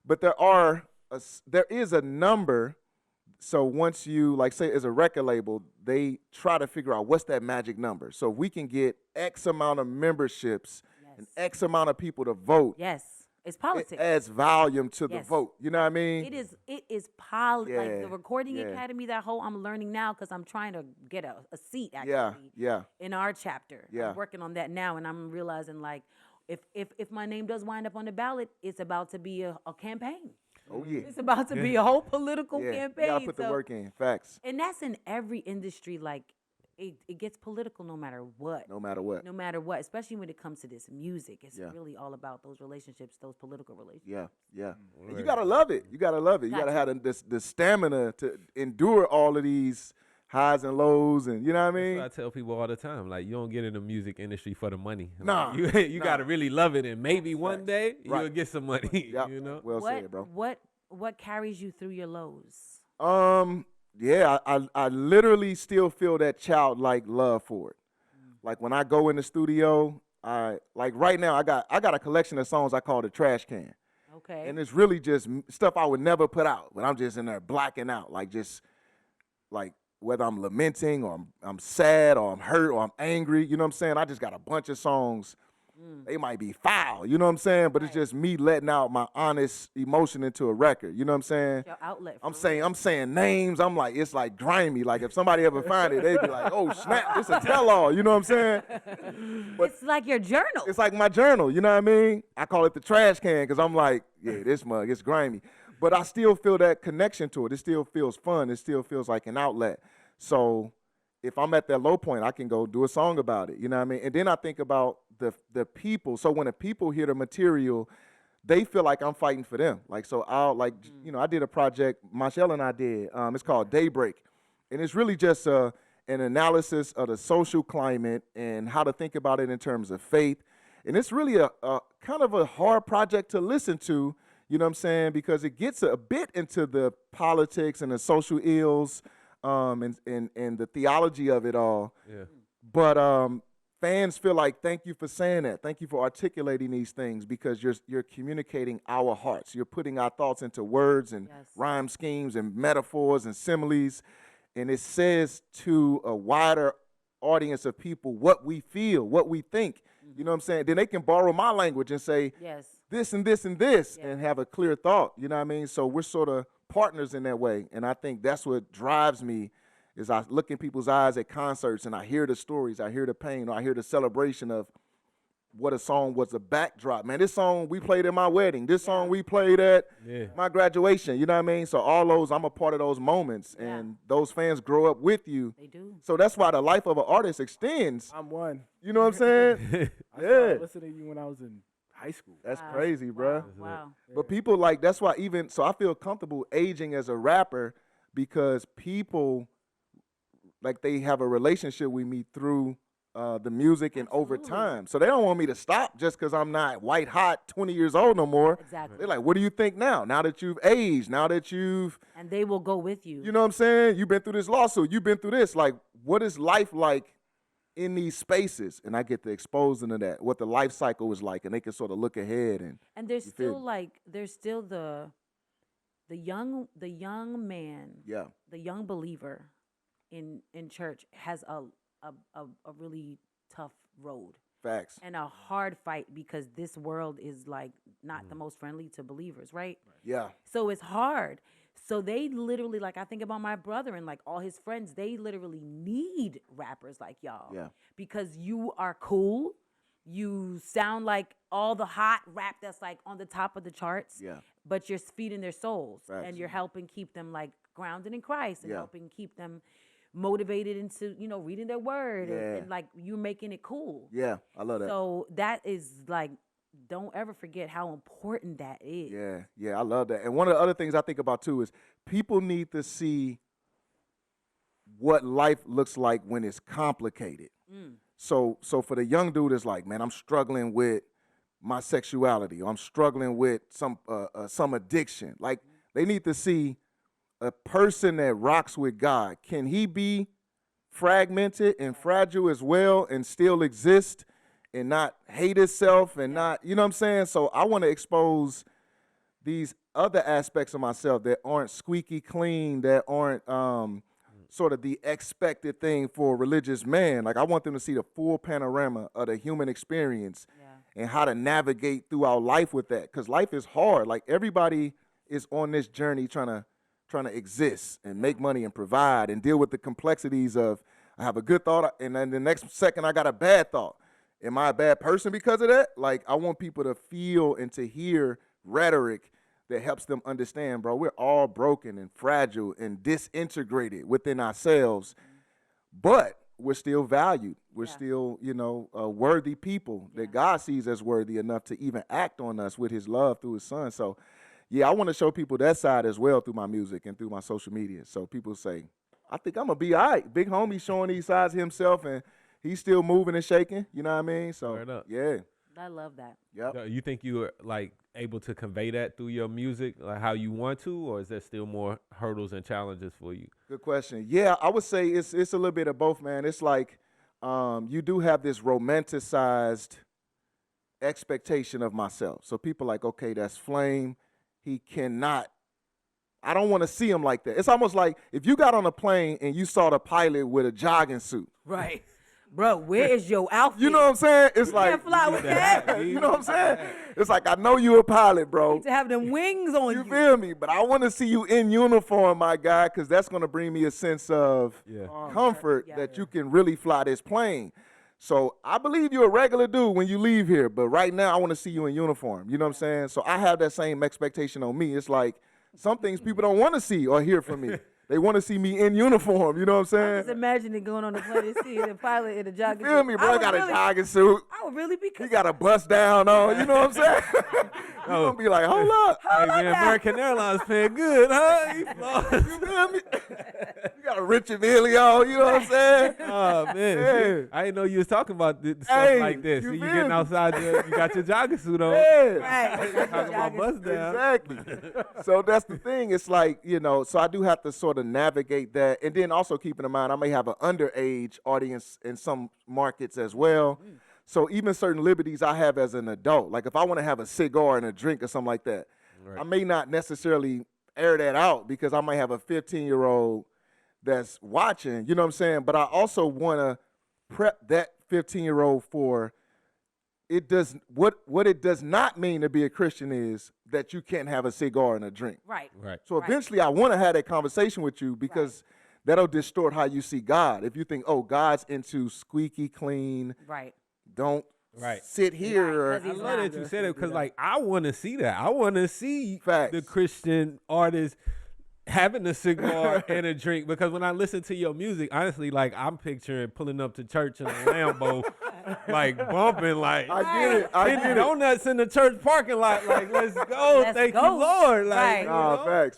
but there is a number. So once you, like, say, as a record label, they try to figure out what's that magic number. So if we can get X amount of memberships and X amount of people to vote, Yes, it's it politics. adds volume to the Yes. vote. You know what I mean? It is like the Yeah, recording yeah. academy, that whole I'm learning now because I'm trying to get a seat actually Yeah. in our chapter. Yeah. I'm working on that now, and I'm realizing like if my name does wind up on the ballot, it's about to be a campaign. Oh yeah. It's about to be a whole political Yeah. campaign. You gotta put the So- work in. Facts. And that's in every industry. Like it gets political no matter what. No matter what. No matter what, especially when it comes to this music, it's Yeah. really all about those relationships, those political relationships. Yeah. And you gotta love it. You gotta love it. You Got gotta to. have the stamina to endure all of these highs and lows, and you know what I mean? That's what I tell people all the time. Like, you don't get in the music industry for the money. Like, Nah, you nah. gotta really love it, and maybe one Facts. day Right. you'll get some money. Yep. You know. Well said, bro. What carries you through your lows? Yeah, I literally still feel that childlike love for it. Like when I go in the studio, like right now I got a collection of songs I call the trash can. Okay. And it's really just stuff I would never put out, but I'm just in there blacking out, like just like whether I'm lamenting or I'm sad or I'm hurt or I'm angry, you know what I'm saying? I just got a bunch of songs. They might be foul, you know what I'm saying? But it's just me letting out my honest emotion into a record, you know what I'm saying? Your outlet. I'm for real. saying names. I'm like, it's like grimy. Like if somebody ever find it, they'd be like, oh snap, it's a tell-all, you know what I'm saying? It's like your journal. It's like my journal, you know what I mean? I call it the trash can because I'm like, yeah, this mug, it's grimy. But I still feel that connection to it. It still feels fun. It still feels like an outlet. So if I'm at that low point, I can go do a song about it, you know what I mean? And then I think about the people. So when the people hear the material, they feel like I'm fighting for them. Like, so I'll like, you know, I did a project, Michelle and I did, it's called Daybreak. And it's really just an analysis of the social climate and how to think about it in terms of faith. And it's really a kind of a hard project to listen to, you know what I'm saying? Because it gets a bit into the politics and the social ills and the theology of it all. Yeah. But fans feel like, thank you for saying that. Thank you for articulating these things because you're communicating our hearts. You're putting our thoughts into words and Yes. rhyme schemes and metaphors and similes. And it says to a wider audience of people what we feel, what we think. You know what I'm saying? Then they can borrow my language and say Yes. this and this and this Yeah. and have a clear thought. You know what I mean? So we're sort of partners in that way. And I think that's what drives me is I look in people's eyes at concerts and I hear the stories, I hear the pain, or I hear the celebration of what a song was a backdrop. Man, this song we played at my wedding. This song we played at Yeah. my graduation. You know what I mean? So all those, I'm a part of those moments. Yeah. And those fans grow up with you. They do. So that's why the life of an artist extends. I'm one. You know what I'm saying? I Yeah. started listening to you when I was in high school. That's Wow. crazy, bruh. Wow. But people like, that's why even, so I feel comfortable aging as a rapper because people, like they have a relationship with me through the music and over Absolutely. time. So they don't want me to stop just because I'm not white hot 20 years old no more. Exactly. They're like, what do you think now? Now that you've aged, now that you've, And they will go with you. you know what I'm saying? You've been through this lawsuit, you've been through this. Like, what is life like in these spaces? And I get to expose them to that, what the life cycle is like, and they can sort of look ahead and And there's You feel still me? like there's still the young man, yeah. the young believer in church has a really tough road Facts. and a hard fight because this world is like not the most friendly to believers, right? Yeah. So it's hard. So they literally, like, I think about my brother and like all his friends, they literally need rappers like y'all. Yeah. Because you are cool. You sound like all the hot rap that's like on the top of the charts. Yeah. But you're feeding their souls Facts. and you're helping keep them like grounded in Christ and Yeah. helping keep them motivated into, you know, reading their word Yeah. and like you're making it cool. Yeah. I love that. So that is like, don't ever forget how important that is. Yeah, yeah, I love that. And one of the other things I think about too is people need to see what life looks like when it's complicated. So for the young dude, it's like, man, I'm struggling with my sexuality, or I'm struggling with some addiction. Like, they need to see a person that rocks with God. Can he be fragmented and fragile as well and still exist and not hate himself and not, you know what I'm saying? So I want to expose these other aspects of myself that aren't squeaky clean, that aren't sort of the expected thing for a religious man. Like, I want them to see the full panorama of the human experience and how to navigate throughout life with that. Because life is hard. Like, everybody is on this journey trying to exist and make money and provide and deal with the complexities of, I have a good thought and then the next second I got a bad thought. Am I a bad person because of that? Like, I want people to feel and to hear rhetoric that helps them understand, bro, we're all broken and fragile and disintegrated within ourselves, but we're still valued. We're still, worthy people that God sees as worthy enough to even act on us with his love through his son. So, yeah, I want to show people that side as well through my music and through my social media. So people say, I think I'm going to be all right. Big homie showing these sides of himself, and he's still moving and shaking. You know what I mean? So, yeah. I love that. Yep. You think you are, like, able to convey that through your music, like how you want to, or is there still more hurdles and challenges for you? Good question. Yeah, I would say it's a little bit of both, man. It's like you do have this romanticized expectation of myself. So people like, okay, that's Flame. He cannot. I don't want to see him like that. It's almost like if you got on a plane and you saw the pilot with a jogging suit. Right. Bro, where is your outfit? You know what I'm saying? It's like, can't fly with that. You know what I'm saying? It's like, I know you a pilot, bro. You need to have them wings on you. You feel me? But I want to see you in uniform, my guy, because that's going to bring me a sense of comfort that you can really fly this plane. So I believe you're a regular dude when you leave here, but right now I want to see you in uniform. You know what I'm saying? So I have that same expectation on me. It's like some things people don't want to see or hear from me. They want to see me in uniform. You know what I'm saying? Just imagining going on the plane and seeing the pilot in a jogging suit. Feel me, bro? I got a jogging suit. I would really be. He got a bust down on. You know what I'm saying? You're going to be like, hold up. Hey, man, American Airlines paying good, huh? You feel me? You got a Richard Villy on. You know what I'm saying? Oh, man. Yeah. I didn't know you was talking about stuff like this. You getting outside, you got your jogging suit on. Yeah. Right. Talking about bust down. Exactly. So that's the thing. It's like, so I do have to sort of navigate that. And then also keeping in mind, I may have an underage audience in some markets as well. So even certain liberties I have as an adult, like if I want to have a cigar and a drink or something like that, I may not necessarily air that out because I might have a 15-year-old that's watching, you know what I'm saying? But I also want to prep that 15-year-old for what it does not mean to be a Christian is that you can't have a cigar and a drink. Right. So eventually I want to have that conversation with you because that'll distort how you see God. If you think, oh, God's into squeaky clean. Right. Don't sit here. I love that you said it because, like, I want to see that. I want to see the Christian artist having a cigar and a drink because when I listen to your music, honestly, like, I'm picturing pulling up to church in a Lambo, like, bumping, like, I get it. Donuts in the church parking lot, like, let's go. Thank you, Lord. Like,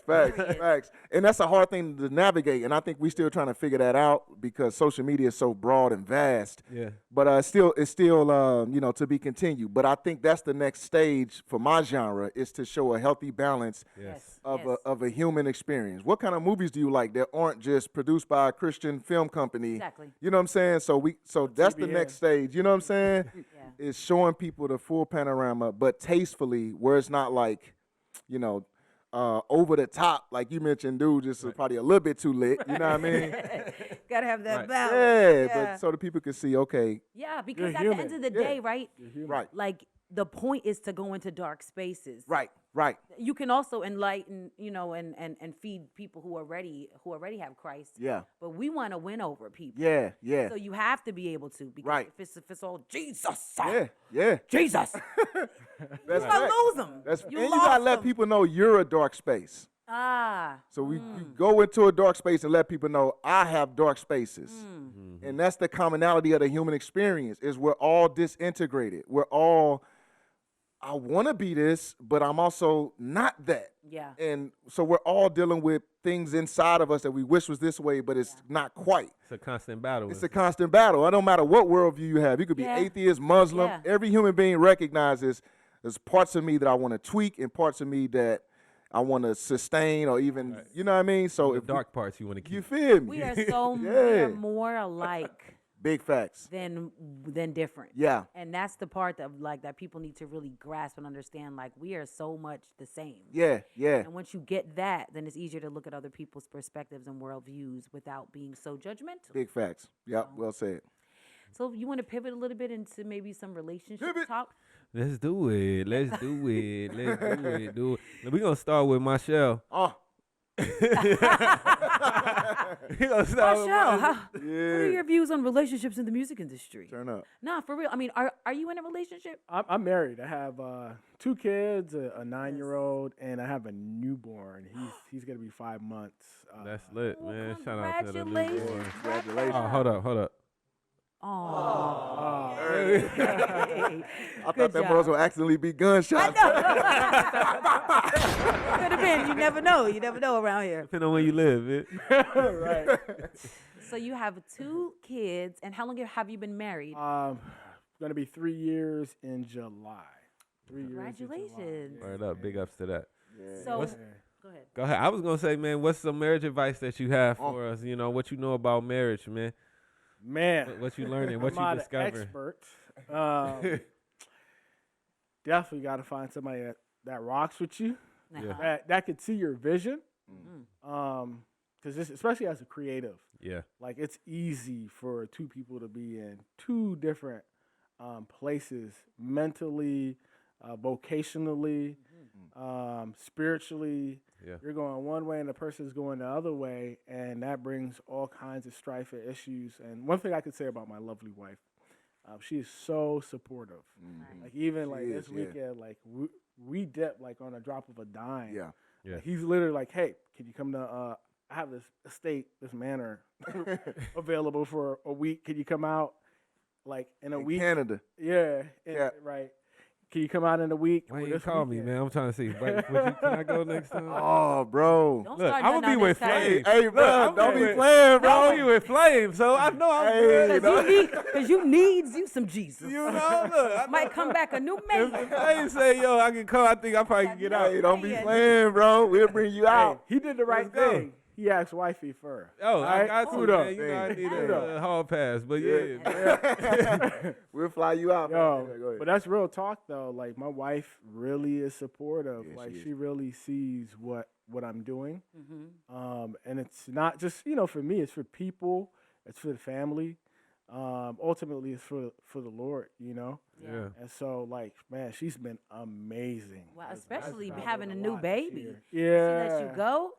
Facts. And that's a hard thing to navigate, and I think we're still trying to figure that out because social media is so broad and vast. Yeah. But it's still to be continued. But I think that's the next stage for my genre is to show a healthy balance of a human experience. What kind of movies do you like that aren't just produced by a Christian film company? Exactly. You know what I'm saying? So that's the next stage. You know what I'm saying? Is showing people the full panorama, but tastefully, where it's not like, over the top, like you mentioned, dude, just probably a little bit too lit. You know what I mean? Gotta have that balance. Yeah, but so the people can see, okay. Yeah, because at the end of the day, right? Like the point is to go into dark spaces. Right. You can also enlighten, and feed people who already have Christ. Yeah. But we want to win over people. Yeah. So you have to be able to, because if it's all Jesus. Yeah. Jesus. That's you gonna lose them. You gotta let people know you're a dark space. So you go into a dark space and let people know I have dark spaces. And that's the commonality of the human experience is we're all disintegrated. We're all, I want to be this, but I'm also not that. Yeah. And so we're all dealing with things inside of us that we wish was this way, but it's not quite. It's a constant battle. It's a constant battle. It don't matter what worldview you have. You could be Yeah. atheist, Muslim. Yeah. Every human being recognizes there's parts of me that I want to tweak and parts of me that I want to sustain or even, you know what I mean? So the if dark parts you want to keep. you feel me? We are so we Yeah. are more alike Big facts. than different. Yeah. And that's the part that like that people need to really grasp and understand. Like we are so much the same. Yeah. Yeah. And once you get that, then it's easier to look at other people's perspectives and worldviews without being so judgmental. Big facts. Yep. Well said. So you want to pivot a little bit into maybe some relationship talk? Let's do it. Let's do it. Let's do it. Do it. We're going to start with Michelle. Oh. We're gonna start with Michelle, Michelle. what are your views on relationships in the music industry? Turn up. Nah, for real. I mean, are you in a relationship? I'm married. I have 2 kids, a 9-year-old, and I have a newborn. He's gonna be 5 months. That's lit, Well, man. Shout out to the congratulations. newborn. Congratulations. Oh, hold up. Oh, I thought that boys would accidentally be gunshots. could have been. You never know. You never know around here. Depending on where you live, it. Right. So you have 2 kids, and how long have you been married? Gonna be 3 years in July. 3 years. Congratulations. Word up. Big ups to that. So What's- go ahead. Go ahead. I was gonna say, man, what's some marriage advice that you have for us? You know, what you know about marriage, man. Man, What you learning? What I'm you not an discovering? expert. Definitely got to find somebody that rocks with you, Uh-huh. that could see your vision. Because especially as a creative, Yeah. like it's easy for 2 people to be in 2 different places mentally, vocationally, spiritually. Yeah. You're going one way and the person's going the other way, and that brings all kinds of strife and issues. And one thing I could say about my lovely wife, she is so supportive. Like even like this weekend, like we dip like on a drop of a dime. Yeah. Yeah. Like, he's literally like, "Hey, can you come to? I have this estate, this manor available for a week. Can you come out? Like in a week? Canada. Yeah, Yeah. right. Can you come out in a week? Why or you this call me, weekend?" man? I'm trying to see. Can I go next time? Oh, bro. Don't Look, start I'm nothing gonna be on with this side. Flames. Hey, bro, I'm don't be with- playing, bro. I'm be with Flames, so I know I'm good. Cause you need you some Jesus. You know, look. I Might come back a new If man. Flames say, yo, I can come, I think I probably can get out. Hey, don't be Yeah. playing, bro. We'll bring you Hey, out. he did the right Let's go. thing. He asked wifey first. Oh, I Right? got to, Kudos. man. You know, I need Kudos. a hall pass, but yeah. We'll fly you out. Yo, man. Go ahead. but that's real talk though. Like my wife really is supportive. Yeah, like she is. she really sees what I'm doing. Mm-hmm. And it's not just for me. It's for people. It's for the family. Ultimately, it's for the Lord. Yeah. And so, like, man, she's been amazing. Well, That's- especially that's having a valued new lot this baby. year. She Yeah. lets you go.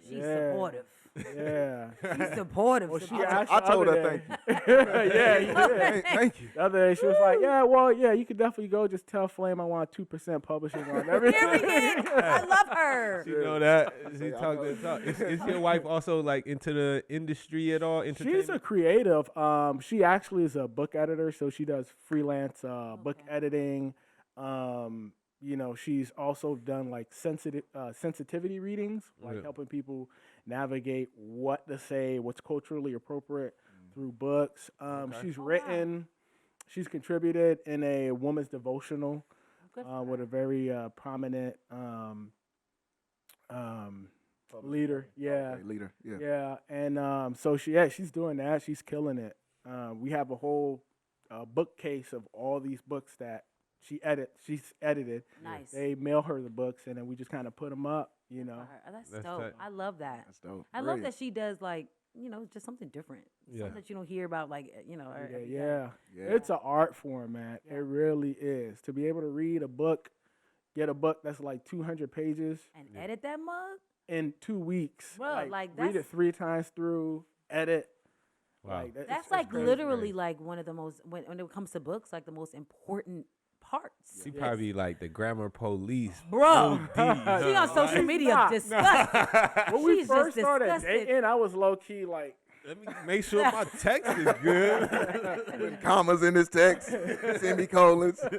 She's Yeah. supportive. Yeah. She's supportive. Well, she supportive. asked I the told other her day- thank yeah, you did. Thank you. The other day, she was like, "Yeah, you could definitely go. Just tell Flame I want 2% publishing on everything." Period. I love her. You know that. She I talked know. that talk. Is your wife also like into the industry at all? She's a Entertainment? creative. She actually is a book editor, so she does freelance book editing. She's also done like sensitivity readings, like Yeah. helping people navigate what to say, what's culturally appropriate through books. She's written, she's contributed in a woman's devotional Good for with her. a very prominent leader. Yeah. Okay, leader. Yeah. Yeah, and so she's doing that. She's killing it. We have a whole bookcase of all these books that she's edited. Nice. They mail her the books, and then we just kind of put them up. For her. Oh, that's That's dope. tight. I love that. That's dope. I love Brilliant. that she does like just something different. Yeah. Something that you don't hear about like every day. Yeah. Yeah. It's an art form, man. Yeah. It really is. To be able to read a book, get a book that's like 200 pages And edit that mug. in 2 weeks. Bro, like, read that's- it 3 times through, edit. Wow. Like, That's it's like crazy. literally like one of the most when it comes to books, like the most important parts. She probably like the grammar police. Bro, OD, she on huh? social media not. disgusting. When we She's first just started disgusted. dating, I was low key like, Let me make sure my text is good. Commas in his text, semicolons. Is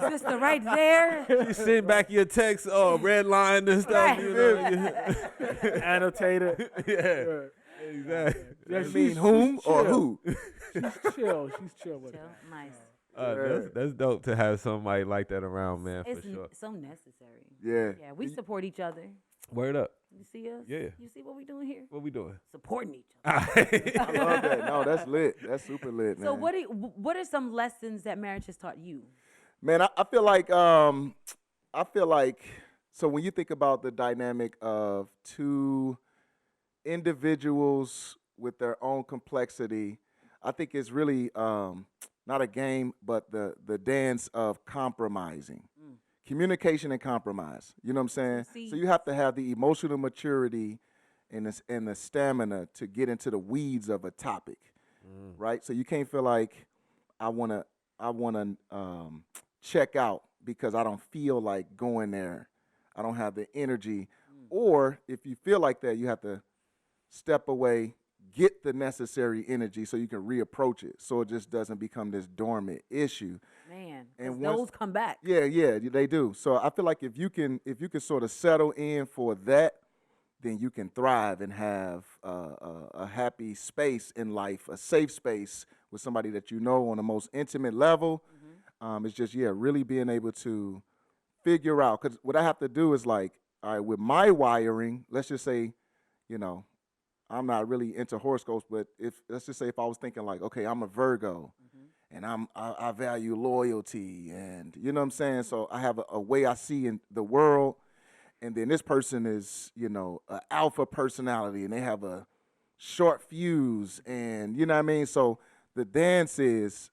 this the right there? You send back your text, red line and stuff. Right. You know? Annotated. Yeah, exactly. Yeah, You mean whom or who? She's chill. She's chill with Chill. that. Nice. That's dope to have somebody like that around, man, for It's sure. so necessary. Yeah. Yeah, we support each other. Word up. You see us? Yeah. You see what we doing here? What we doing? Supporting each other. I love that. No, that's lit. That's super lit, man. So what are some lessons that marriage has taught you? Man, I feel like so when you think about the dynamic of two individuals with their own complexity, I think it's really not a game, but the dance of compromising. Communication and compromise. You know what I'm saying? So you have to have the emotional maturity and the stamina to get into the weeds of a topic, right? So you can't feel like I wanna check out because I don't feel like going there. I don't have the energy. Or if you feel like that, you have to step away, get the necessary energy so you can reapproach it, so it just doesn't become this dormant issue. Man, And and those come back. Yeah, they do. So I feel like if you can sort of settle in for that, then you can thrive and have a happy space in life, a safe space with somebody that you know on the most intimate level. It's just really being able to figure out, because what I have to do is like, all right, with my wiring, let's just say, I'm not really into horoscopes, but let's just say if I was thinking like, okay, I'm a Virgo, and I value loyalty, and you know what I'm saying? So I have a way I see in the world, and then this person is, an alpha personality, and they have a short fuse, and you know what I mean? So the dance is,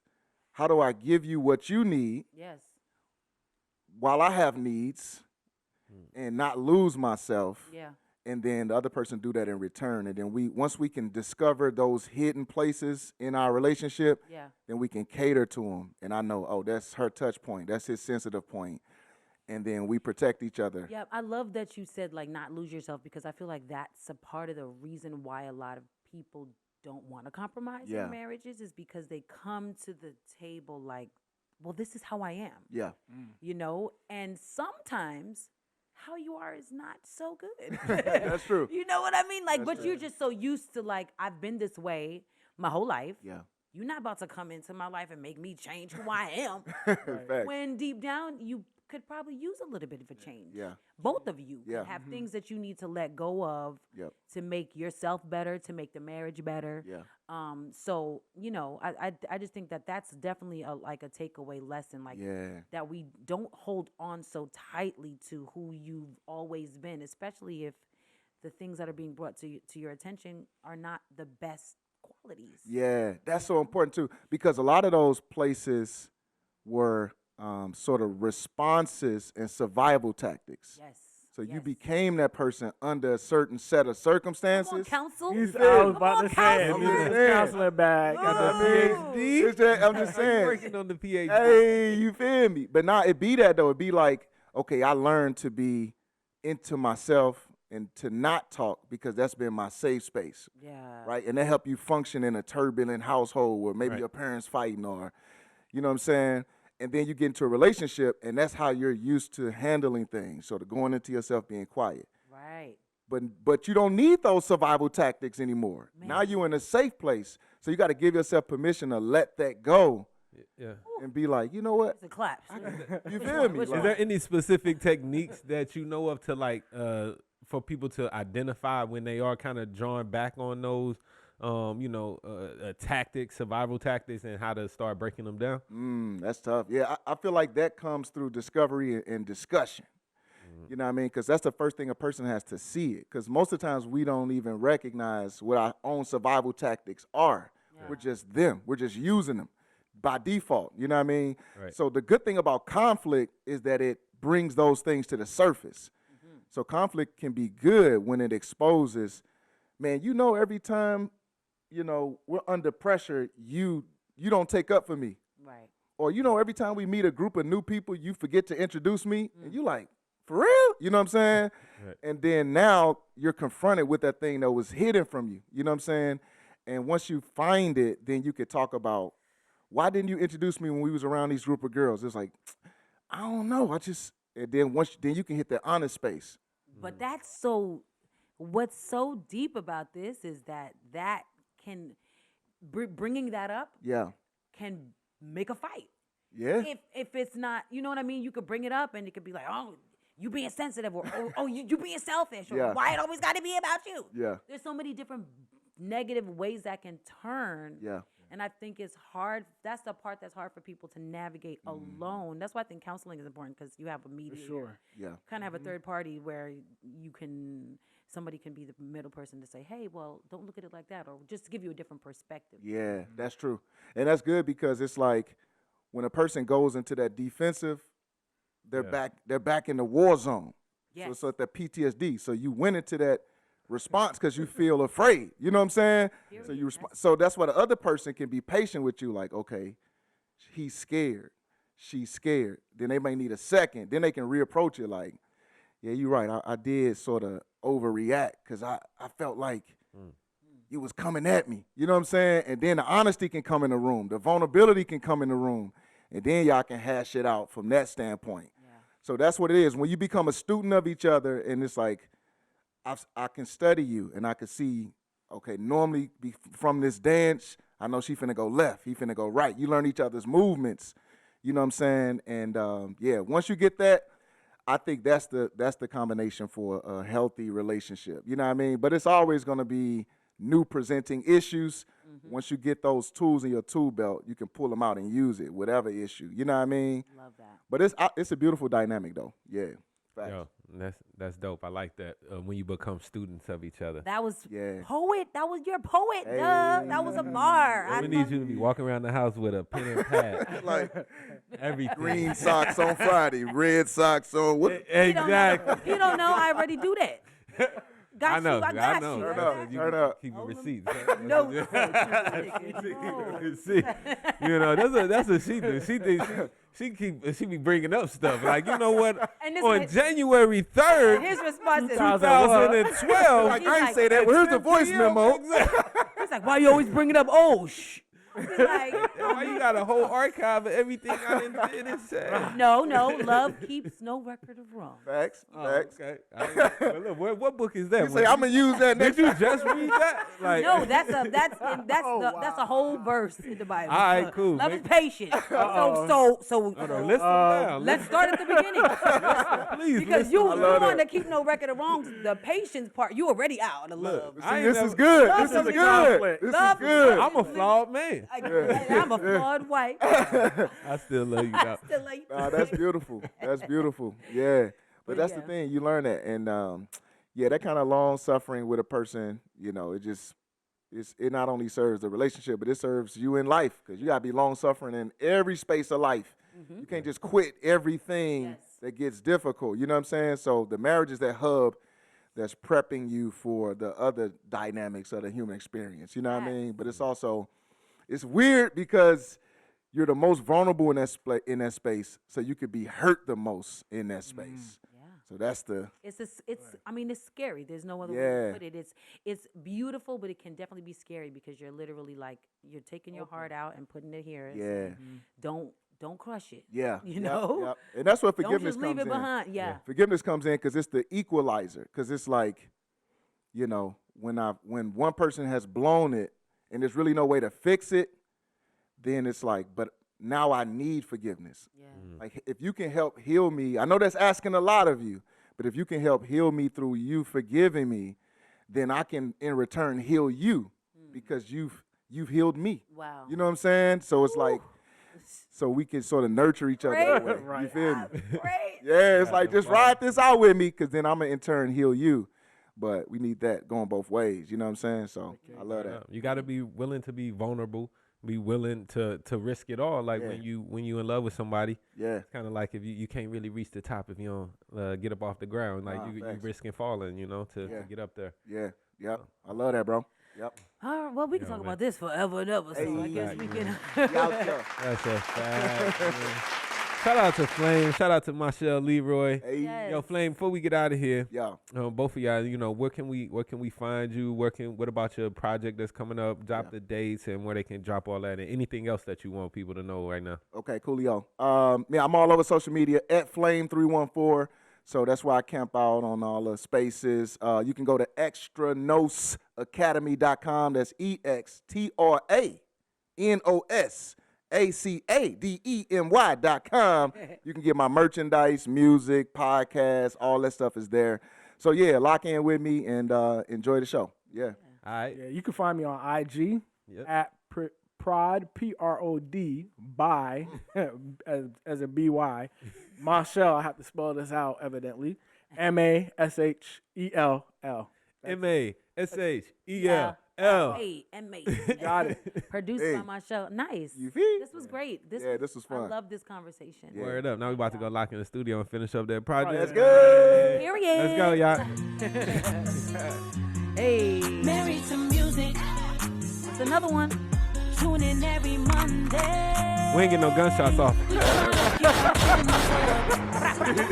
how do I give you what you need Yes. while I have needs and not lose myself? Yeah. And then the other person do that in return. And then once we can discover those hidden places in our relationship, Yeah. then we can cater to them. And I know, oh, that's her touch point. That's his sensitive point. And then we protect each other. Yeah, I love that you said like not lose yourself, because I feel like that's a part of the reason why a lot of people don't want to compromise Yeah. in marriages, is because they come to the table like, well, this is how I am. Yeah. And sometimes how you are is not so good. That's true. You know what I mean? Like, That's but you're just so used to like, I've been this way my whole life. Yeah. You're not about to come into my life and make me change who I am. Facts. When deep down you could probably use a little bit of a change. Yeah. Both of you Yeah. could have things that you need to let go of Yep. to make yourself better, to make the marriage better. Yeah. So I just think that that's definitely a takeaway lesson, like Yeah. that we don't hold on so tightly to who you've always been, especially if the things that are being brought to your attention are not the best qualities. Yeah. That's so important too, because a lot of those places were sort of responses and survival tactics. Yes. So you yes. became that person under a certain set of Come on, circumstances. counsel. I was Come about on, to say, counselor. I'm in his counselor bag. Got the Oh. PhD. I'm just saying. Working on the PhD. Hey, you feel me? But now it be that though. It be like, okay, I learned to be into myself and to not talk because that's been my safe space, Yeah. right? And that help you function in a turbulent household where maybe Right. your parents fighting or, you know what I'm saying? And then you get into a relationship and that's how you're used to handling things. So to going into yourself being quiet. Right. But you don't need those survival tactics anymore. Man. Now you're in a safe place. So you got to give yourself permission to let that go Yeah. and be like, you know what? It's a clap. You feel me? Which Is Like, there any specific techniques that you know of to like for people to identify when they are kind of drawing back on those tactics, survival tactics, and how to start breaking them down? that's tough. Yeah, I feel like that comes through discovery and discussion. You know what I mean? Because that's the first thing a person has to see it. Because most of the times we don't even recognize what our own survival tactics are. Yeah. We're just them. We're just using them by default. You know what I mean? Right. So the good thing about conflict is that it brings those things to the surface. So conflict can be good when it exposes, man, every time, we're under pressure, you don't take up for me. Right. Or, every time we meet a group of new people, you forget to introduce me. And you like, for real? You know what I'm saying? Right. And then now you're confronted with that thing that was hidden from you. You know what I'm saying? And once you find it, then you could talk about, why didn't you introduce me when we was around these group of girls? It's like, I don't know. And then then you can hit the honest space. But that's what's so deep about this is that can, bringing that up Yeah. can make a fight. Yeah. If it's not, you know what I mean? You could bring it up and it could be like, oh, you being sensitive, or oh, you being selfish, or Yeah. why it always got to be about you. Yeah. There's so many different negative ways that can turn. Yeah. And I think it's hard. That's the part that's hard for people to navigate alone. That's why I think counseling is important, because you have a For mediator. sure. Yeah. Kind of have a third party where somebody can be the middle person to say, hey, well, don't look at it like that, or just to give you a different perspective. Yeah, that's true. And that's good, because it's like when a person goes into that defensive, they're back in the war zone. Yes. So it's that PTSD. So you went into that response because you feel afraid. You know what I'm saying? So you respond. So that's why the other person can be patient with you, like, okay, he's scared, she's scared. Then they may need a second. Then they can reapproach it like, yeah, you're right. I did sort of overreact because I felt like it was coming at me. You know what I'm saying? And then the honesty can come in the room. The vulnerability can come in the room. And then y'all can hash it out from that standpoint. Yeah. So that's what it is. When you become a student of each other, and it's like, I can study you, and I can see, okay, normally from this dance, I know she finna go left, he finna go right. You learn each other's movements. You know what I'm saying? And yeah, once you get that, I think that's the combination for a healthy relationship. You know what I mean? But it's always gonna be new presenting issues. Once you get those tools in your tool belt, you can pull them out and use it, whatever issue. You know what I mean? Love that. But it's a beautiful dynamic, though. Yeah. Facts. Yo, that's dope. I like that when you become students of each other. That was Yeah. poet. That was your poet, Hey. duh. That was a bar. We need you to be walking around the house with a pen and pad. Like Everything. green socks on Friday, red socks on what? Exactly. You don't know. I already do that. Got I know. you. I got know. you. Turn up, You turn can up. Keep your Hold 'em. receipts. No. See, you know, that's what she do. She thinks she be bringing up stuff like, you know what? And this On is- January 3rd, His response is, 2012. Like, He's I ain't like, say that. Where's the voice memo? he's like, why you always bring it up? Oh, shh. He's like, Why you got a whole archive of everything I did and said? no, love keeps no record of wrong. Facts. Facts. Okay. Well, look, what book is that? You say I'm gonna use that next. Did you just read that? Like, No, that's a whole verse in the Bible. All right, cool. Love is patient. So listen down. let's start at the beginning. Please, Because listen. you love want that. to keep no record of wrongs. The patience part, you already out of love. I ain't This never- is good. Love This is something good. conflict. This is Love good. I'm a flawed man. I'm a flawed wife. I still love you, dog. Still like, That's beautiful. That's beautiful. Yeah. But that's the yeah. thing. You learn that, and yeah, that kind of long suffering with a person. You know, it not only serves the relationship, but it serves you in life, because you gotta be long suffering in every space of life. You can't just quit everything Yes. that gets difficult. You know what I'm saying? So the marriage is that hub that's prepping you for the other dynamics of the human experience. You know what I Facts. mean? But it's also, it's weird because you're the most vulnerable in that space, so you could be hurt the most in that space. yeah. So that's the I mean, it's scary. There's no other way Yeah. to put it. It's beautiful, but it can definitely be scary because you're literally like, you're taking your heart out and putting it here. And yeah, saying, don't crush it. yeah. You Yep, know? yep. And that's where Don't forgiveness just leave comes it in. behind. Yeah. Forgiveness comes in because it's the equalizer. Because it's like, you know, when one person has blown it and there's really no way to fix it, then it's like, but now I need forgiveness. Yeah. Like, if you can help heal me, I know that's asking a lot of you, but if you can help heal me through you forgiving me, then I can in return heal you because you've healed me. Wow. You know what I'm saying? So it's like, so we can sort of nurture each other that way. Right. You feel me? Great. Yeah, it's like, just ride this out with me, because then I'm going to in turn heal you. But we need that going both ways. You know what I'm saying? So I love that. You got to be willing to be vulnerable. Be willing to risk it all. Like Yeah. when you in love with somebody, Yeah. it's kind of like if you can't really reach the top if you don't get up off the ground. Like Nah, you facts. risking falling, you know, to Yeah. get up there. Yeah. Yep. I love that, bro. Yep. All right, well, we can Yeah, talk man. about this forever and ever. So I Hey. guess we can. Y'all chill. That's a fact. man. Shout out to Flame. Shout out to Marshall Leroy. Hey, Yes. Yo, Flame, before we get out of here, yeah. both of y'all, where can we find you? What about your project that's coming up? Drop the dates and where they can drop all that and anything else that you want people to know right now. Okay, coolio. Yeah, I'm all over social media at Flame314. So that's why I camp out on all the spaces. You can go to extranosacademy.com. That's EXTRANOSACADEMY.com. You can get my merchandise, music, podcast, all that stuff is there. So yeah, lock in with me and enjoy the show. Yeah. All right. Yeah, you can find me on IG Yep. at Prod, Prod, by, as a BY. Marshall, I have to spell this out, evidently. MASHELL. MASHELL. Hey, M-A. Got it. Produced Hey. by my show. Nice. You feel? This was great. This was fun. I love this conversation. Yeah. Word up. Now we about to go lock in the studio and finish up that project. Let's go. Period. Let's go, y'all. Hey. Married to music, It's another one. tune in every Monday. We ain't getting no gunshots off.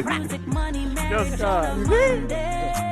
Music, money, marriage Just on a Monday.